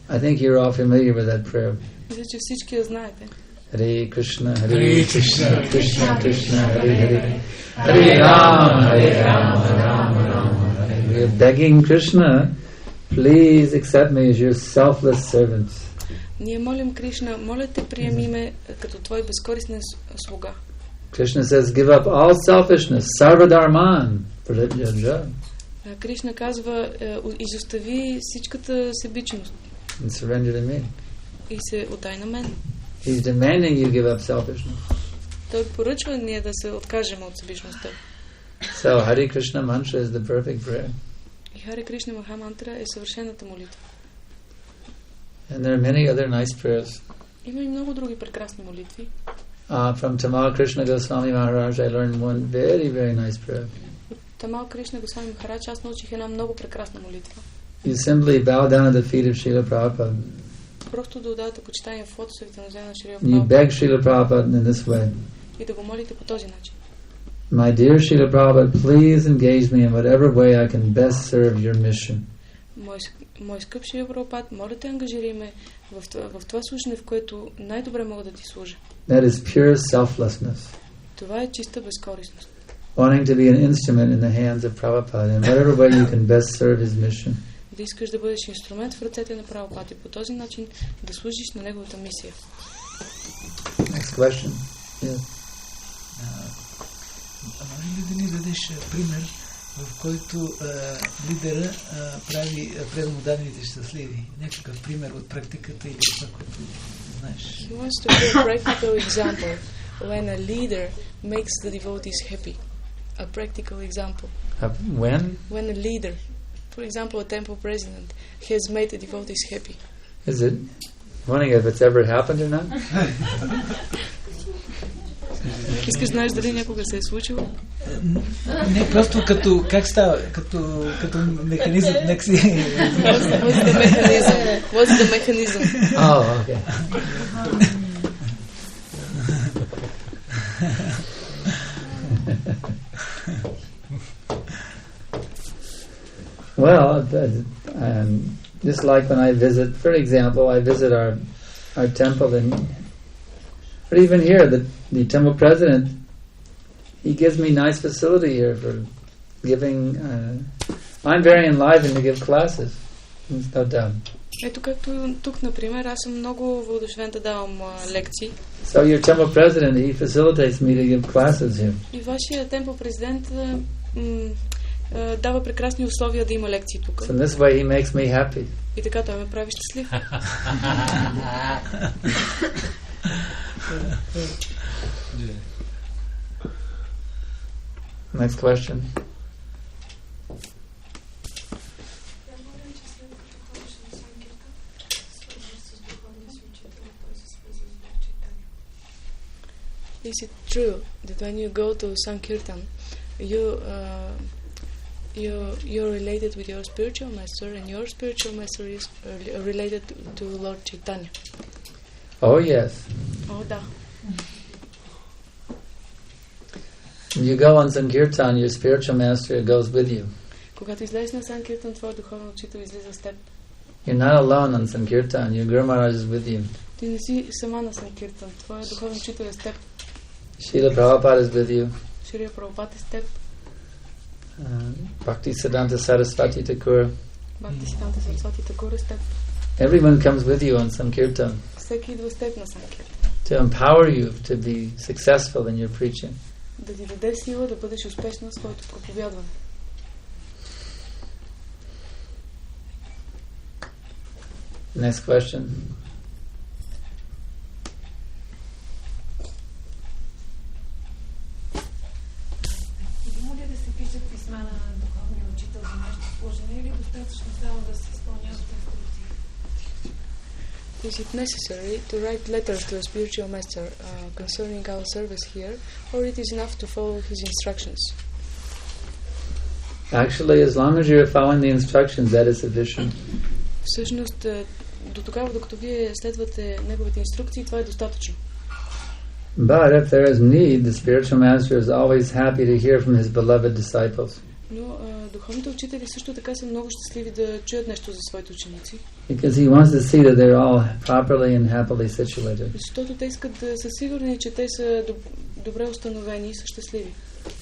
I think you're all familiar with that prayer. Мисля, че всички я знаете. Hare Krishna, Hare Krishna, Krishna Krishna, Hare Hare, Hare Rama, Hare Rama, Rama Rama, Hare Hare. We are begging Krishna, please accept me as your selfless servant. Ние молим Кришна, моля те приеми ме като твой безкорисен слуга. Krishna says, give up all selfishness, sarva dharman, Pradyaja. Кришна казва, изостави всичката себичност And surrender to me. и се отдай на мен. He's demanding you give up selfishness. Той поръчва ние да се откажем от себичността. So Hare Krishna mantra is the perfect prayer. И Харе Кришна Маха мантра е съвършената молитва. And there are many other nice prayers. Има и много други прекрасни молитви. From Tamal Krishna Goswami Maharaj I learned one very, very nice prayer. От Тамал Кришна Госвами Махарадж аз научих една много прекрасна молитва. You simply bow down at the feet of Srila Prabhupada. Просто да отдавате почитание в лотосовите нозе на Шрила You Прабхупада. beg Srila Prabhupada in this way. И да го молите по този начин. My dear Srila Prabhupada, please engage me in whatever way I can best serve your mission. Мой скъп Шрила Прабхупад, моля те ангажири ме в това служене, в което най-добре мога да ти служа. That is pure selflessness. Това е чиста безкорисност. Wanting to be an instrument in the hands of Prabhupada in whatever way you can best serve his mission. Да искаш да бъдеш инструмент в ръцете на Прабхупад и по този начин да служиш на неговата мисия. Next question. Yes. Може ли да ни дадеш пример, в който лидера прави преданодадените щастливи? Някакъв пример от практиката или това, което знаеш? He wants to give a practical example when a leader makes the devotees happy. A practical example. When? When a leader, for example, a temple president, has made the devotees happy. Is it wondering if it's ever happened or not? Искаш знаеш дали някога се е случило? Не, просто като как става, като механизъм, некси. What's the mechanism? What's the mechanism? Oh, okay. Well, just like when I visit, for example, I visit our temple or even here, the temple president, he gives me nice facility here for giving, I'm very enlivened to give classes, there's no doubt. Ето както тук, например, аз съм много въодушевен да давам лекции. So your temple president, he facilitates me to give classes here. И вашия темпл президент дава прекрасни условия да има лекции тук. So this way he makes me happy. И така той ме прави щастлив. Next question. Is it true that when you go to Sankirtan, you're related with your spiritual master, and your spiritual master is related to Lord Chaitanya? Oh yes. О, да. You go on Sankirtan, your spiritual master goes with you. Когато излезеш на Санкиртан, твой духовен учител излиза с теб. You're not alone on Sankirtan, your Guru Maharaj is with you. Ти не си сама на Санкиртан, твой духовен учител е с теб. Srila Prabhupada is with you. Шрила Прабхупад е с теб. Bhaktisiddhanta Saraswati Thakur. Бхактисиданта Сарасвати Такур е с теб. Everyone comes with you on Sankirtan Всеки идва с теб на Санкиртан. to empower you to be successful in your preaching. Да ти даде сила да бъдеш успешна в своето проповядване. Next question. Има ли да се пишат писма на духовния учител за нещо служене или достатъчно само да се изпълняват инструкции? Is it necessary to write letters to a spiritual master concerning our service here, or it is enough to follow his instructions? Actually, as long as you're following the instructions, that is sufficient. Всъщност, до тогава, докато вие следвате неговите инструкции, това е достатъчно. But if there is need, the spiritual master is always happy to hear from his beloved disciples. Но духовните учители също така са много щастливи да чуят нещо за своите ученици. Because he wants to see that they're all properly and happily situated. Защото те искат да са сигурни, че те са добре установени и са щастливи.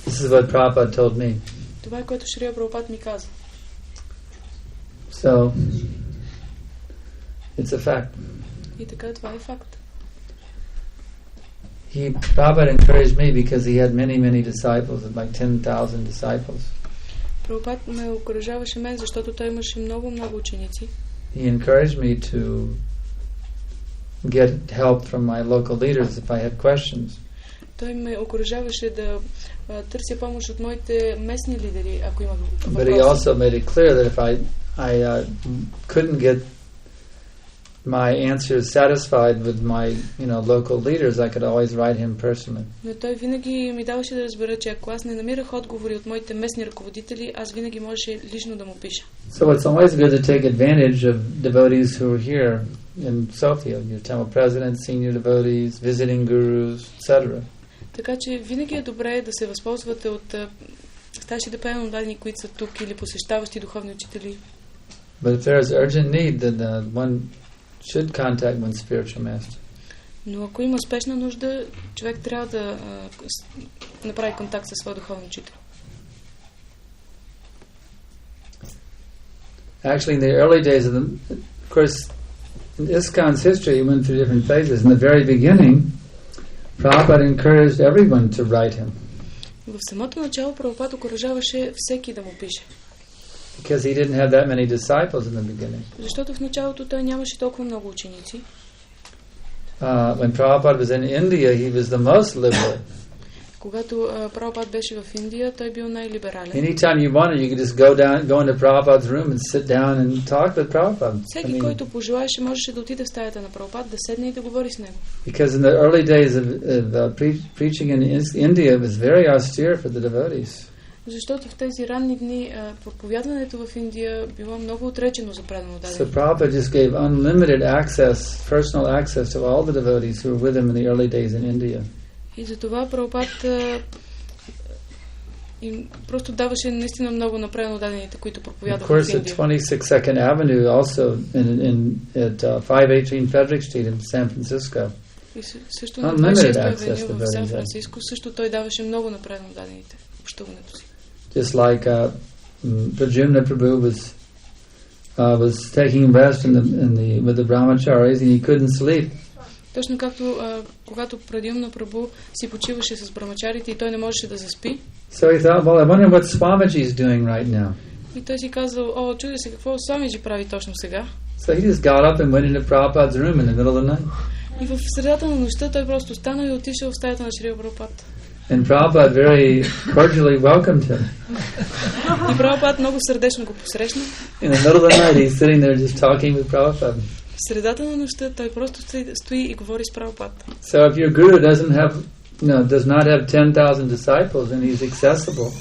This is what Prabhupada told me. Това е което Шрила Прабхупад ми каза. So, it's a fact. И така това е факт. Prabhupada encouraged me because he had many, many disciples, like 10,000 disciples. Прабхупад ме окуражаваше мен, защото той имаше много ученици. He encouraged me to get help from my local leaders if I had questions. Той ме окуражаваше да търся помощ от моите местни лидери, ако имах въпроси. But he also made it clear that if I couldn't get my answers satisfied with my, local leaders, I could always write him personally. Но той винаги ми даваше да разбера, че ако аз не намирах отговори от моите местни ръководители, аз винаги можеше лично да му пиша. So it's always good to take advantage of devotees who are here in Sofia, your temple presidents, senior devotees, visiting gurus, etc. Така че винаги е добре да се възползвате от старшите преданодадени, които са тук, или посещаващи духовни учители. But if there is urgent need, then one should contact one's spiritual master. Но ако има спешна нужда, човек трябва да направи контакт със своя духовен учител. Actually, in the early days of course, in ISKCON's history, it went through different phases. In the very beginning, Prabhupada encouraged everyone to write him. В самото начало Прабхупад окуражаваше всеки да му пише. Because he didn't have that many disciples in the beginning. Защото в началото той нямаше толкова много ученици. When Prabhupada was in India, he was the most liberal. Когато Прабхупад беше в Индия, той бил най-либерален. Anytime you wanted, you could just go into Prabhupada's room and sit down and talk with Prabhupada. Всеки, който пожелаеше, можеше да отиде в стаята на Прабхупад, да седне и да говори с него. Because in the early days of preaching in India, it was very austere for the devotees. Защото в тези ранни дни проповядването в Индия било много отречено за преданодадени. So Prabhupada just gave unlimited access, personal access to all the devotees who were with him in the early days in India. И затова Прабхупад им просто даваше наистина много на преданодадените, които проповядваха в Индия. Of course, at 22nd Avenue, also at 518 Frederick Street in San Francisco. И също на 26 авеню в Сан Франциско също той даваше много на преданодадените в общуването си. Just like Prajumna Prabhu was taking rest with the brahmacharis and he couldn't sleep. Точно както когато Прадюмна Прабу си почиваше с брамачарите и той не можеше да заспи. So he thought, well, I wonder what Swamiji is doing right now. И той си казал, чудя се какво Свамиджи прави точно сега. So he just got up and went into Prabhupada's room in the middle of the night. И в средата на нощта той просто стана и отишъл в стаята на Шрила Прабхупад. And Prabhupada very cordially welcomed him. И Прабхупад много сърдечно го посрещна. In the middle of the night, he's sitting there just talking with Prabhupada. В средата на нощта той просто стои и говори с Прабхупад. So if your guru does not have 10,000 disciples, then he's accessible.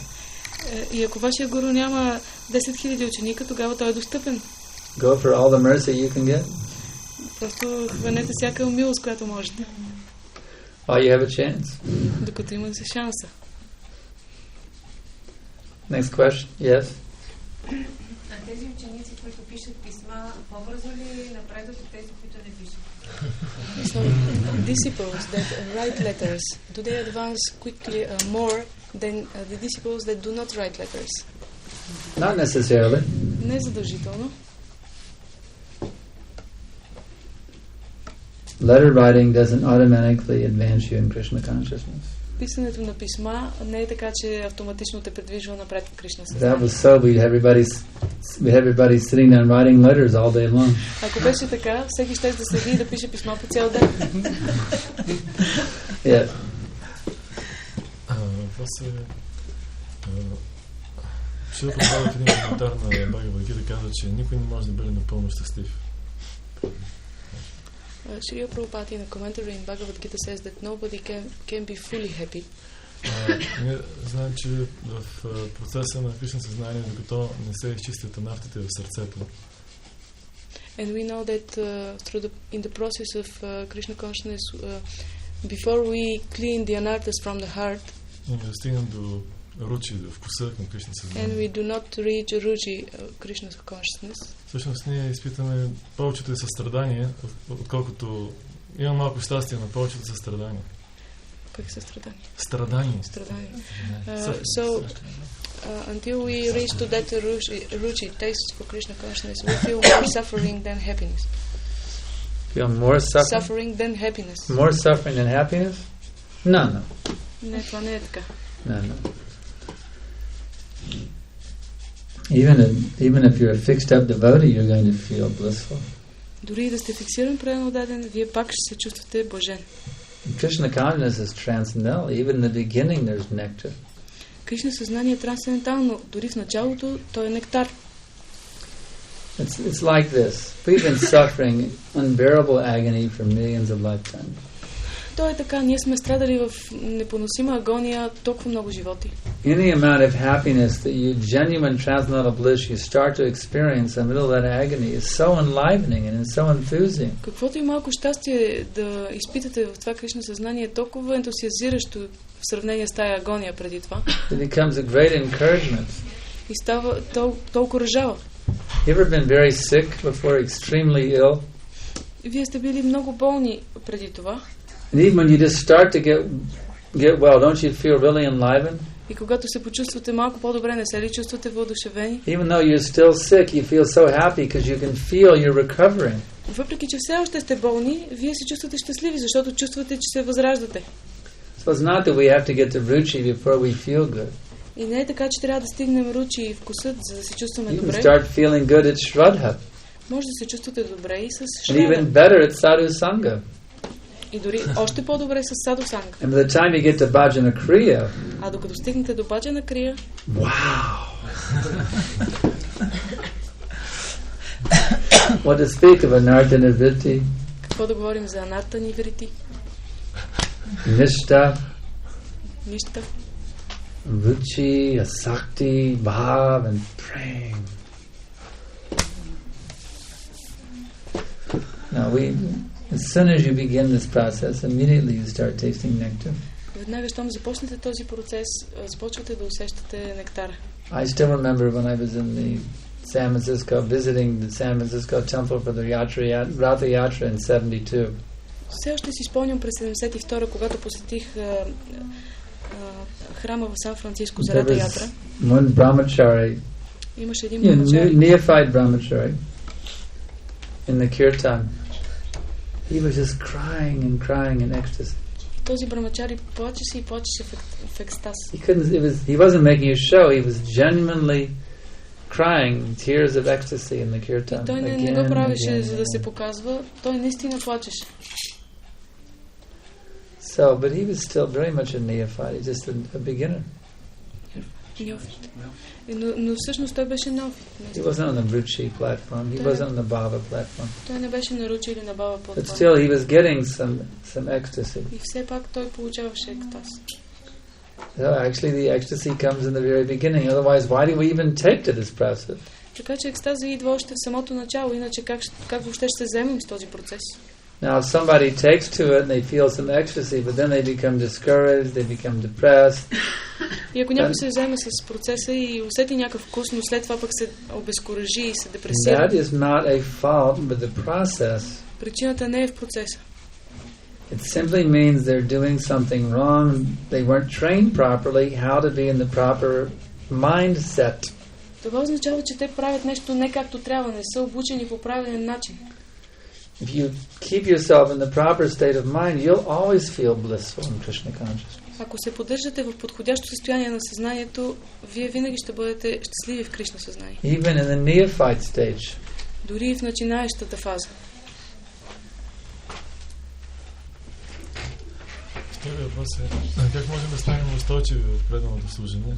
И ако вашия гуру няма 10 000 ученика, тогава той е достъпен. Go for all the mercy you can get. Просто хванете всяка милост, която можете. While you have a chance. Докато имате шанса. Next question. Yes. А тези ученици, които пишат писма, по-бързо ли напредват от тези, които не пишат? So, disciples that write letters, do they advance quickly more than the disciples that do not write letters? Not necessarily. Не задължително. Letter writing doesn't automatically advance you in Krishna consciousness. Писането на писма не е така, че автоматично те придвижва напред в Кришна That съзнание. was so, we'd have everybody sitting down writing letters all day long. Ако беше така, всеки ще да седи и да пише писма по цял ден. Yeah. Въпрос е... Ще поставя в един коментар на Бхагавад Гита казва, че никой не може да бъде напълно щастлив. Шрила Прабхупад in a commentary in Bhagavad Gita says that nobody can be fully happy. Ние знаем, че в процеса на Кришна съзнание, докато не се изчистят анафтите в сърцето, And we know that in the process of Krishna consciousness, before we clean the anarthas from the heart, ние не достигнем до ручи, до вкуса към Кришна and съзнание. we do not reach ruchi Krishna consciousness, Всъщност ние изпитаме повечето и състрадание, отколкото имам малко щастие, но повечето състрадание. как са страдания? Страдание. Страдания. So until we reach to that ruchi taste for Krishna consciousness, we feel more suffering than happiness. Feel more suffering? Suffering than happiness. More suffering than happiness? No. Не, това не е така. No. Even if you're a fixed up devotee, you're going to feel blissful. Дори и да сте фиксиран предан отдаден, вие пак ще се чувствате блажен. Krishna consciousness is transcendental. Even in the beginning, there's nectar. Кришна съзнание е трансцендентално. Дори в началото той е нектар. It's like this. We've been suffering unbearable agony for millions of lifetimes. То е така. Ние сме страдали в непоносима агония толкова много животи. Any amount of happiness that you, genuine transcendental bliss, you start to experience in the middle of that agony is so enlivening and so enthusing. Каквото и малко щастие да изпитате в това Кришна съзнание е толкова ентусиазиращо в сравнение с тая агония преди това. It becomes a great encouragement. И става толкова ръжава. You ever been very sick before, extremely ill? Вие сте били много болни преди това. And even when you just start to get well, don't you feel really enlivened? И когато се почувствате малко по-добре, не се ли чувствате въодушевени? Even though you're still sick, you feel so happy because you can feel you're recovering. Въпреки че все още сте болни, вие се чувствате щастливи, защото чувствате, че се възраждате. So it's not that we have to get to ruchi before we feel good. И не е така, че трябва да стигнем ручи и вкусът, за да се чувстваме You can добре. start feeling good at Shraddha. Може да се чувствате добре и с And even Шрада. better at Sadhu Sangha. И дори още по-добре с Саду Санга. And by the time you get to Bhajana Kriya, А докато стигнете до Баджана Крия, wow! What to speak of Anartha Nivritti, какво да говорим за Анарта Ниврити, Nishta, Нища, Ruchi, Asakti, Bhav, and Prem. Now as soon as you begin this process, immediately you start tasting nectar. Веднага, щом започнете този процес, започвате да усещате нектара. I still remember when I was in the San Francisco, visiting the San Francisco temple for the Ratha Yatra in 72. Все още си спомням през 72, когато посетих храма в Сан Франциско за Рата Ятра. One brahmachari, Имаше един брамачари, neophyte brahmachari, in the kirtan. He was just crying and crying in ecstasy. Този брамачари плачеше и плачеше в екстаз. He wasn't making a show. He was genuinely crying tears of ecstasy in the kirtan. Той не го правеше, за да се показва. Той наистина плачеше. So, but he was still very much a neophyte. He's just a beginner. Но всъщност той беше нов. He wasn't on the Ruchi platform. He wasn't on the Bhava platform. Той не беше на Ручи или на Бава But платформа. still, he was getting some ecstasy. И все пак той получаваше екстаз. So actually, the ecstasy comes in the very beginning. Otherwise, why do we even take to this process? Така че екстаза идва още в самото начало. Иначе как въобще ще се заемем с този процес? Now, if somebody takes to it and they feel some ecstasy, but then they become discouraged, they become depressed. И ако някой се заеме с процеса и усети някакъв вкус, но след това пък се обезкуражи и се депресира. That is not a fault with the process. Причината не е в процеса. It simply means they're doing something wrong. They weren't trained properly how to be in the proper mindset. Това означава, че те правят нещо не както трябва, не са обучени по правилен начин. If you keep yourself in the proper state of mind, you'll always feel blissful in Krishna consciousness. Ако се поддържате в подходящо състояние на съзнанието, вие винаги ще бъдете щастливи в Кришна съзнание. Even in the neophyte stage. Дори и в начинаещата фаза. Вторият въпрос е как можем да станем устойчиви в преданото служене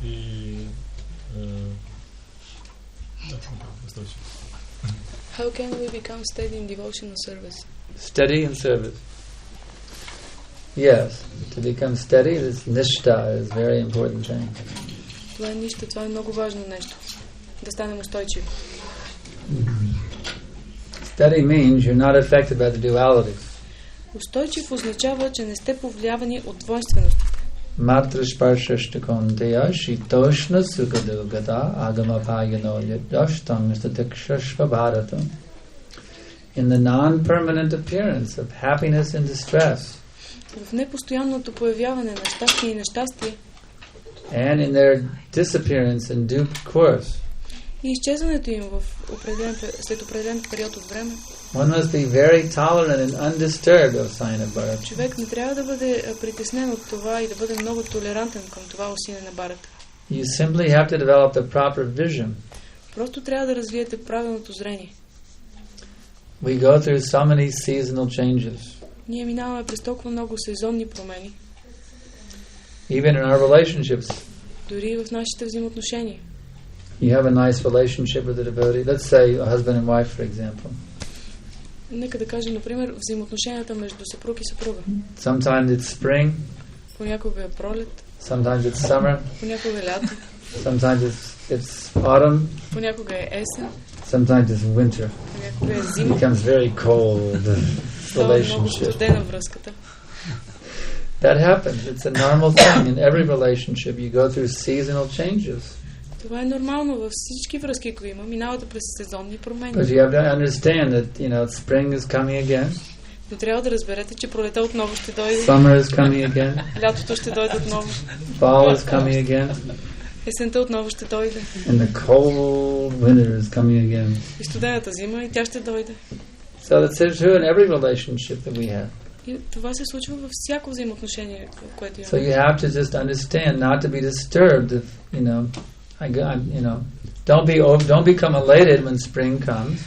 и устойчиви. How can we become steady in devotional service? Steady in service. Yes, to become steady, this nishta is a very important thing. Това е нищо, това е много важно нещо. Да станем устойчиви. Steady means you're not affected by the dualities. Устойчив означава, че не сте повлиявани от двойственостите. Matrashparshashtakondaya shitoshna sukadilgata agamapayano yadashtamistatiksha bharata. In the non-permanent appearance of happiness and distress. В непостоянното появяване на щастие и нещастие. And in their disappearance in due course. И изчезването им след определен период от време. One must be very tolerant and undisturbed of sign of Bharata. Човек не трябва да бъде притеснен от това и да бъде много толерантен към това усилие на Бхарата. You simply have to develop the proper vision. Просто трябва да развиете правилното зрение. We go through so many seasonal changes. Ние минаваме през толкова много сезонни промени. Even in our relationships. Дори и в нашите взаимоотношения. You have a nice relationship with a devotee. Let's say a husband and wife, for example. Нека да кажем, например, взаимоотношенията между съпруг и съпруга. Sometimes it's spring. Понякога е пролет. Sometimes it's summer. Понякога е лято. Sometimes it's autumn. Понякога е есен. Sometimes it's winter. Понякога е It зима. becomes very cold Става много relationship. студена връзката. That happens. It's a normal thing in every relationship. You go through seasonal changes. Това е нормално във всички връзки, които има. Минавате през сезонни промени. But you have to understand that, spring is coming again. Но трябва да разберете, че пролета отново ще дойде. Summer is coming again. Лятото ще дойде отново. Fall is coming again. Есента отново ще дойде. And the cold winter is coming again. И студената зима, и тя ще дойде. So that's true in every relationship that we have. И това се случва във всяко взаимоотношение, което So имаме. you have to just understand not to be disturbed if, don't become elated when spring comes.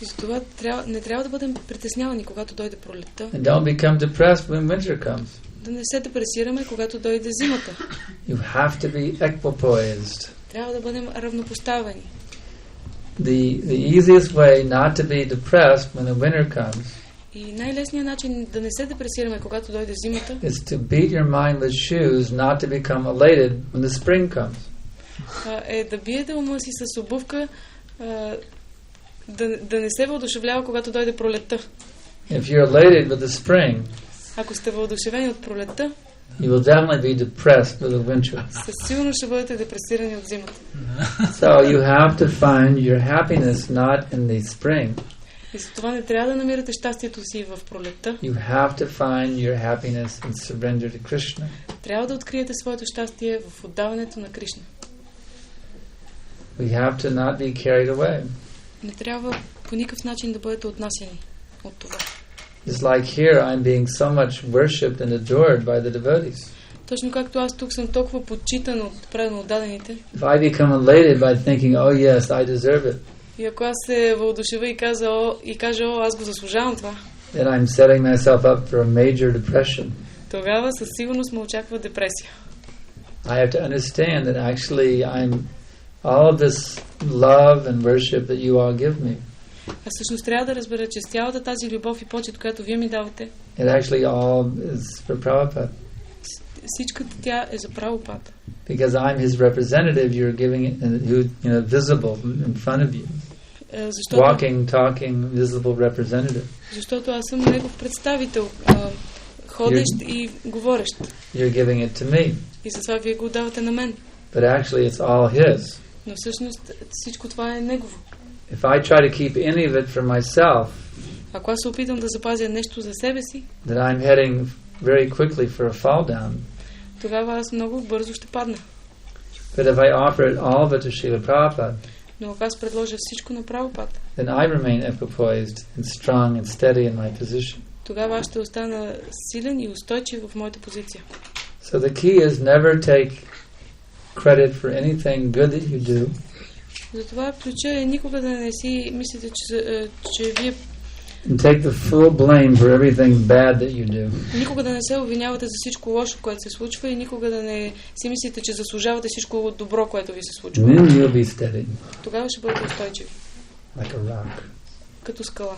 И затова не трябва да бъдем притеснявани, когато дойде пролетта. And don't become depressed when winter comes. Да не се депресираме, когато дойде зимата. You have to be equipoised. Трябва да бъдем равнопоставени. The easiest way not to be depressed when the winter comes И най-лесният начин да не се депресираме, когато дойде зимата, is to beat your mind with shoes not to become elated when the spring comes. Е да биете ума си с обувка, да не се въодушевлява, когато дойде пролетта. If you're elated with the spring, ако сте въодушевени от пролетта, you will definitely be depressed with the winter. със сигурност ще бъдете депресирани от зимата. So you have to find your happiness not in the spring. И затова не трябва да намирате щастието си в пролетта. You have to find your happiness in surrender to Krishna. Трябва да откриете своето щастие в отдаването на Кришна. We have to not be carried away. Не трябва по никакъв начин да бъдете отнасяни от това. It's like here I'm being so much worshipped and adored by the devotees. Точно както аз тук съм толкова почитан от преданно отдадените. If I become elated by thinking, oh yes, I deserve it, И ако аз се въодушевя и кажа, аз го заслужавам това, then I'm setting myself up for a major depression. тогава със сигурност ме очаква депресия. I have to understand that actually all of this love and worship that you all give me, А всъщност трябва да разбера, че с цялата тази любов и почет, която вие ми давате, it actually all is for Prabhupada. всичката тя е за Прабхупада. Because I'm his representative, you're giving it, visible in front of you. Walking, talking, visible representative. Защото аз съм негов представител, ходещ и говорещ. You're giving it to me. И затова вие го давате на мен. But actually it's all his. Но всъщност всичко това е негово. If I try to keep any of it for myself, ако аз се опитам да запазя нещо за себе си, then I'm heading very quickly for a fall down. Тогава аз много бързо ще падна. But if I offer it all of it to Srila Prabhupada, но ако аз предложа всичко на Прабхупада, then I remain equipoised and strong and steady in my position. Тогава аз ще остана силен и устойчив в моята позиция. So the key is never take credit for anything good that you do. Затова ключа е никога да не си мислите, че вие and take the full blame for everything bad that you do. Никога да не се обвинявате за всичко лошо, което се случва, и никога да не си мислите, че заслужавате всичко добро, което ви се случва. Then you'll be steady. Тогава ще бъдете устойчиви. Like a rock. Като скала.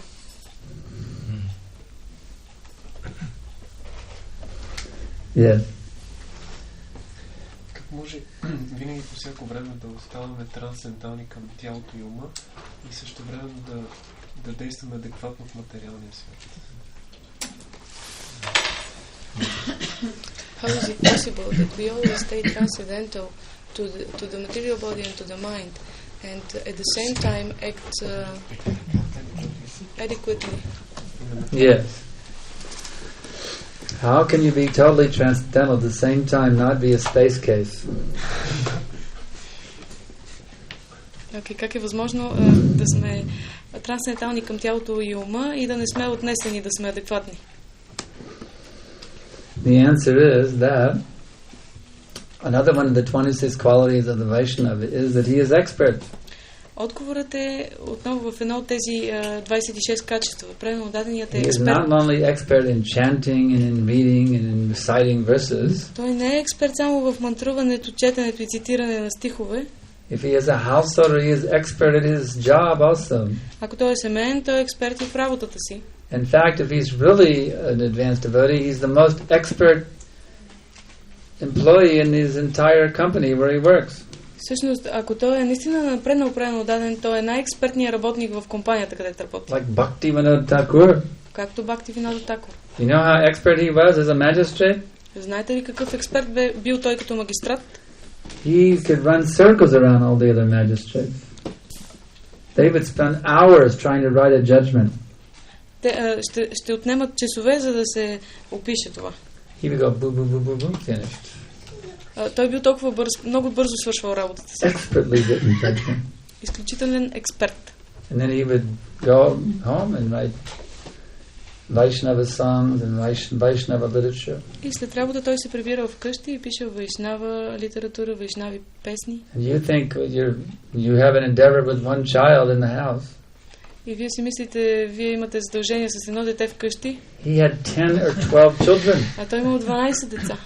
Yeah. Как може винаги по всяко време да оставаме трансцендентални към тялото и ума и също време да действаме адекватно в материалния свят? How is it possible that we always stay transcendental to the material body and to the mind, and at the same time act adequately? Yes. How can you be totally transcendental at the same time not be a space case? Okay, как е възможно да сме трансцендентални към тялото и ума и да не сме отнесени, да сме адекватни? The answer is that Another one of the 26 qualities of the Vaishnava is that he is expert. Отговорът е отново в едно от тези 26 качества. Правилно даденият е He is експерт. not only expert in chanting and in reading and in reciting verses. Той не е експерт само в мантруването, четенето и цитиране на стихове. If he is a householder, he is expert at his job also. Ако той е семейен, той е експерт и в работата си. In fact, if he's really an advanced devotee, he's the most expert employee in his entire company where he works. Всъщност, ако той е наистина напреднал правилно даден, той е най-експертният работник в компанията, където работи. Like Bhaktivinoda Thakur. Както Бхактивинода Такур. You know how expert he was as a magistrate? Знаете ли какъв експерт бил той като магистрат? He could run circles around all the other magistrates. They would spend hours trying to write a judgment. Те ще отнемат часове, за да се опише това. He would go boo boo boo boo boo, finished. Той бил толкова бърз, много бързо свършвал работата си. Expertly written judgment. Изключителен експерт. And then he would go home and write Vaishnava songs and Vaishnava literature. И след работа той се прибирал вкъщи и пишел вайшнава литература, вайшнави песни. And you think you have an endeavor with one child in the house. И вие си мислите, вие имате задължение с едно дете вкъщи. He had 10 or 12 children. А той имал 12 деца.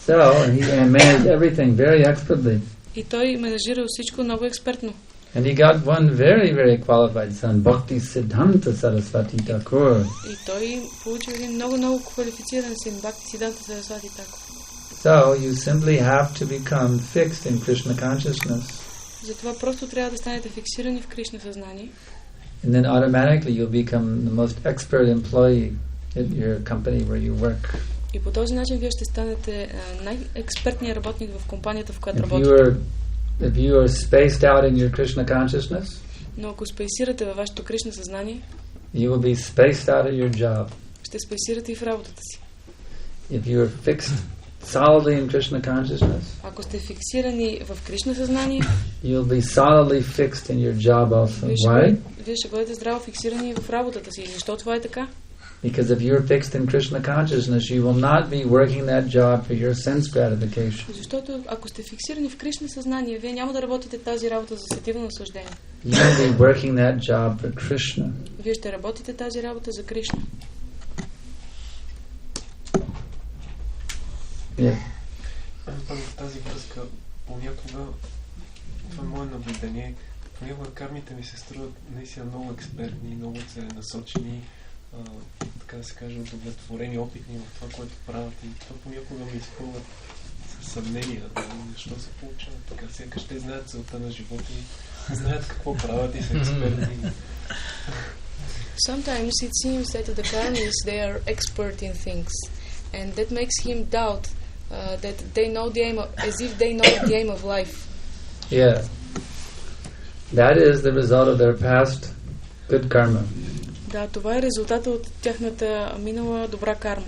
So he managed everything very expertly. И той менажирал всичко много експертно. And he got one very, very qualified son, Bhakti Siddhanta Saraswati Thakur. И той получил един много квалифициран син, Бхакти Сиддханта Сарасвати Такур. So you simply have to become fixed in Krishna consciousness. Затова просто трябва да станете фиксирани в Кришна съзнание. And then automatically you'll become the most expert employee at your company where you work. И по този начин вие ще станете най-експертният работник в компанията, в която работите. If you are spaced out in your Krishna consciousness, но ако спейсирате във вашето Кришна съзнание, you will be spaced out of your job. Ще спейсирате и в работата си. If you are fixed solidly in Krishna consciousness, ако сте фиксирани в Кришна съзнание, you'll be solidly fixed in your job also. Why? Вие ще бъдете здраво фиксирани в работата си. Защо това е така? Because if you're fixed in Krishna consciousness, you will not be working that job for your sense gratification. Защото ако сте фиксирани в Кришна съзнание, вие няма да работите тази работа за сетивно наслаждение. You will be working that job for Krishna. Вие ще работите тази работа за Кришна. Yeah. В тази връзка понякога, това е мое наблюдение, понякога кармите ми се струват наистина много експертни, много целенасочени, така да се каже, удовлетворени, опитни в това, което правят, и това понякога ме изпълват със съмнения, защо се получава така. Сякаш те знаят целта на живота и знаят какво правят и са експерти. Sometimes it seems that the karmis, they are expert in things, and that makes him doubt that they know the aim of, as if they know the aim of life. Yeah. That is the result of their past good karma. Да, това е резултата от тяхната минала добра карма.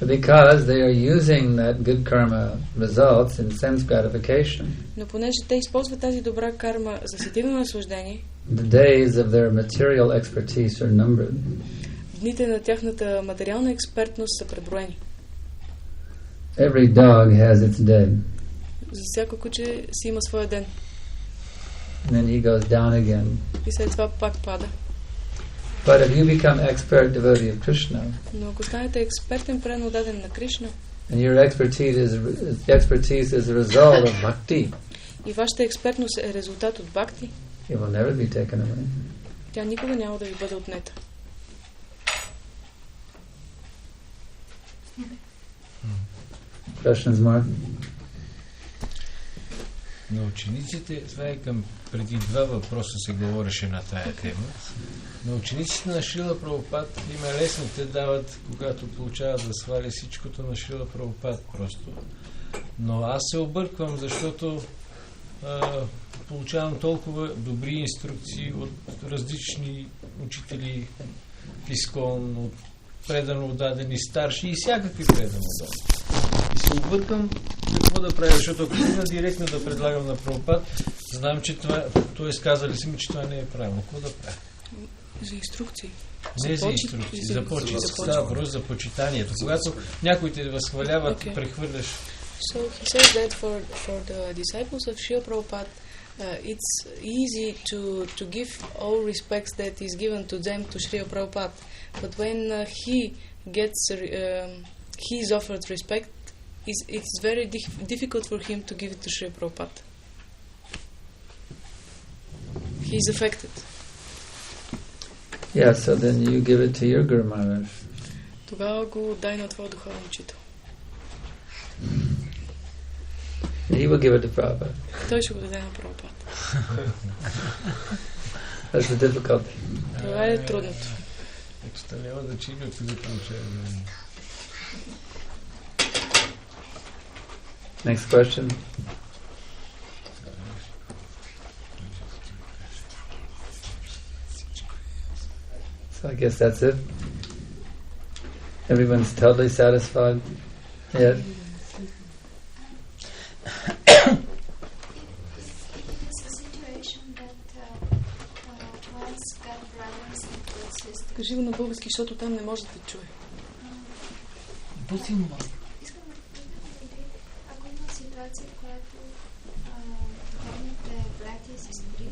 Because they are using that good karma results in sense gratification. Но понеже те използват тази добра карма за сетивно наслаждение, the days of their material expertise are numbered. Дните на тяхната материална експертност са преброени. Every dog has its day. За всяко куче си има своя ден. And then he goes down again. И след това пак пада. But if you become expert devotee of Krishna, но ако станете експертен предан даден на Кришна, and your expertise is a result of bhakti, и вашата експертност е резултат от бхакти, it will never be taken away. Тя никога няма да ви бъде отнета. Questions, Mark? На учениците, това е към преди 2 въпроса се говореше на тая тема. На учениците на Шрила Прабхупад им е лесно, те дават, когато получават да сваля всичкото на Шрила Прабхупад просто. Но аз се обърквам, защото получавам толкова добри инструкции от различни учители в Искон, от предано отдадени старши и всякакви предано отдадени. И се объркам какво да правя, защото ако тръгна директно да предлагам на Прабхупад, знам, че това, т.е. казали си ми, че това не е правилно. Какво да правя? За инструкции. Не за инструкции, за почит. Става въпрос за почитанието. Когато някой те възхваляват, прехвърляш So he says that for the disciples of Srila Prabhupada, it's easy to give all respects that is given to them to Srila Prabhupada. But when he is offered respect, it's very difficult for him to give it to Srila Prabhupada. He is affected. Yeah, so then you give it to your Guru Maharaj. Тогава го дай на твоя духовен учител. He will give it to Prabhupada. Той ще го даде на Прабхупад. That's the difficulty. Това е трудното. Ето няма да чини от да получава. Next question. So I guess that's it. Everyone's totally satisfied. Yeah. Кажи го на български, защото там не може да те чуе. По-силно. Искам да попитам дали, ако има ситуация, в която духовните братя и сестри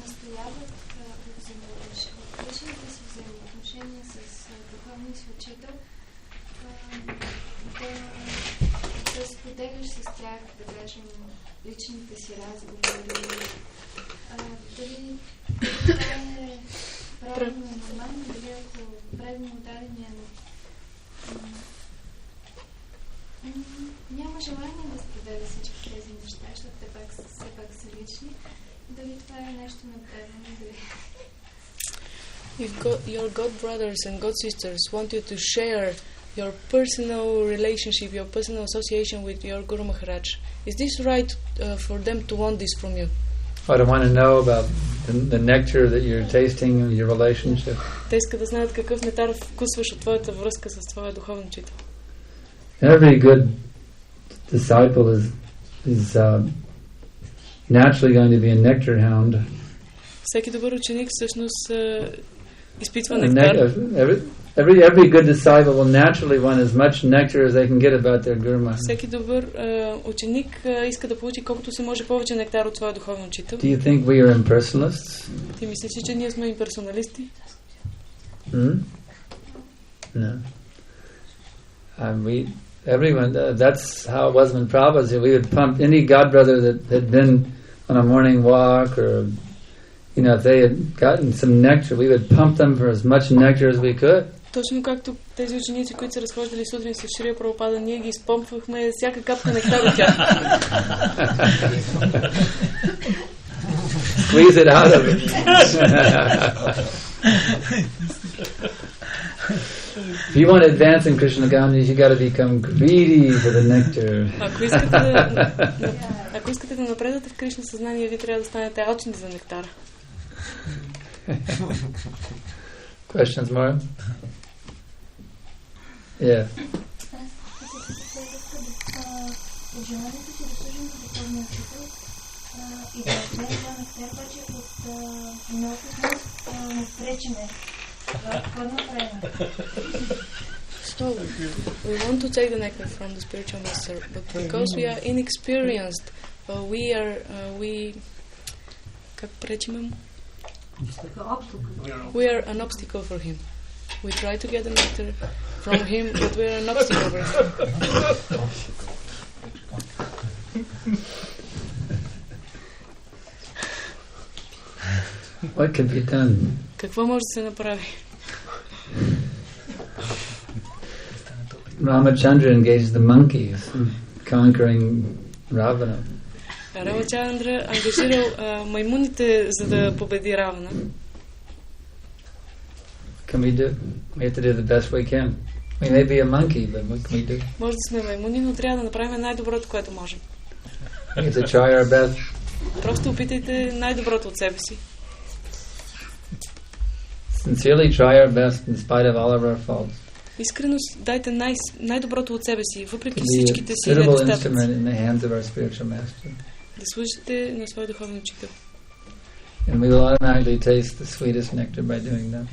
настояват в личните си взаимоотношения с духовния си учител, да споделяш с тях, да кажем, личните си разговори, дали това е правилно и нормално, дали ако предно дадения няма желание да споделя всички тези неща, защото те все пак са лични, дали това е нещо направено, дали... If your god brothers and god sisters want you to share your personal relationship, your personal association with your Guru Maharaj, is this right for them to want this from you? Or to want to know about the nectar that you're tasting in your relationship. Те искат да знаят какъв нектар вкусваш от твоята връзка с твоя духовен учител. Every good disciple is naturally going to be a nectar hound. Всеки добър ученик всъщност изпитва нектар. Every good disciple will naturally want as much nectar as they can get about their Guru Maharaj. Всеки добър ученик иска да получи колкото се може повече нектар от своя духовен учител. Do you think we are impersonalists? Ти мислиш ли, че ние сме имперсоналисти? No. Everyone, that's how it was when Prabhupada said. We would pump any god brother that had been on a morning walk, or if they had gotten some nectar, we would pump them for as much nectar as we could. Точно както тези ученици, които са разхождали сутрин с Шрила Прабхупада, ние ги изпомпвахме всяка капка нектар от тях. Squeeze it out of it. If you want to advance in Krishna consciousness, you got to become greedy for the nectar. Ако искате да напредате в Кришна съзнание, ви трябва да станете алчни за нектара. Questions, Mara? Yeah. Желанието си да служим на духовния учител и да отнем това нектар, обаче от неопитност не пречиме. Какво направим? So, we want to take the nectar from the spiritual master, but because we are inexperienced, как пречиме му? We are an obstacle for him. We try to get the nectar from him, but we are an obstacle for him. What can be done? Какво може да се направи? Ramachandra engaged the monkeys in conquering Ravana. Рамачандра ангажирал маймуните, за да победи Равана. Can we do? We have to do the best we can. We may be a monkey, but what can we do? Може да сме маймуни, но трябва да направим най-доброто, което можем. We have to try our best. Просто опитайте най-доброто от себе си. Sincerely try our best in spite of all of our faults. Искрено дайте най-доброто от себе си, въпреки всичките си недостатъци. Да служите на своя духовен учител. And we will automatically taste the sweetest nectar by doing that.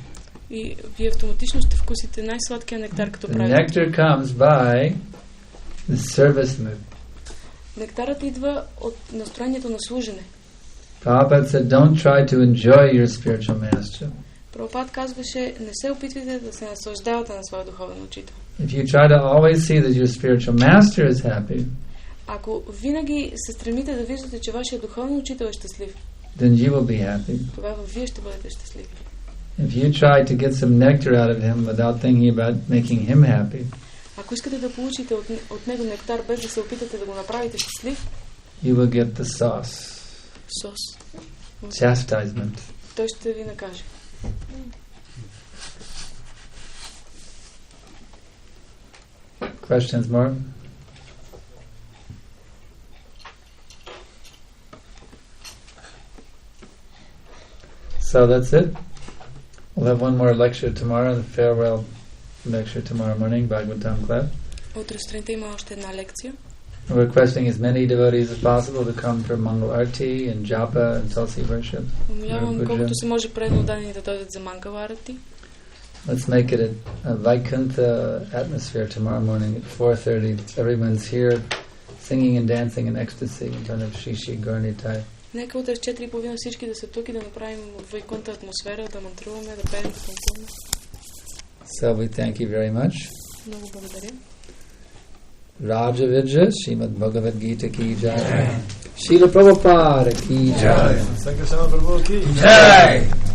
И вие автоматично ще вкусите най-сладкия нектар, като правите. The nectar comes by the service mood. Нектарът идва от настроението на служене. Prabhupada said, don't try to enjoy your spiritual master. Прабхупад казваше, не се опитвайте да се наслаждавате на своя духовен учител. If you try to always see that your spiritual master is happy, ако винаги се стремите да виждате, че вашия духовен учител е щастлив, then you will be happy. тогава вие ще бъдете щастливи. If you try to get some nectar out of him without thinking about making him happy, ако искате да получите от него нектар, без да се опитате да го направите щастлив, you will get the sauce. Сос. Chastisement. Той ще ви накаже. Questions more? So that's it. We'll have one more lecture tomorrow, the farewell lecture tomorrow morning, Bhagavatam class. Утре сутринта има още една лекция. We're requesting as many devotees as possible to come for Mangal Arti and Japa and Tulsi worship. Умолявам колкото се може преданодадени да дойдат за Мангала Арти. Let's make it a Vaikuntha atmosphere tomorrow morning at 4:30. Everyone's here singing and dancing in ecstasy in front of Shishi Gaurnitai. Нека утре в 4:30 всички да са тук и да направим Вайкунта атмосфера, да мантруваме, да пеем, да танцуваме. So we thank you very much. Много благодаря. Raja Vidya, Srimad Bhagavad Gita ki jai. Srila Prabhupada ki jai. Санкаршан Прабhu ki jai.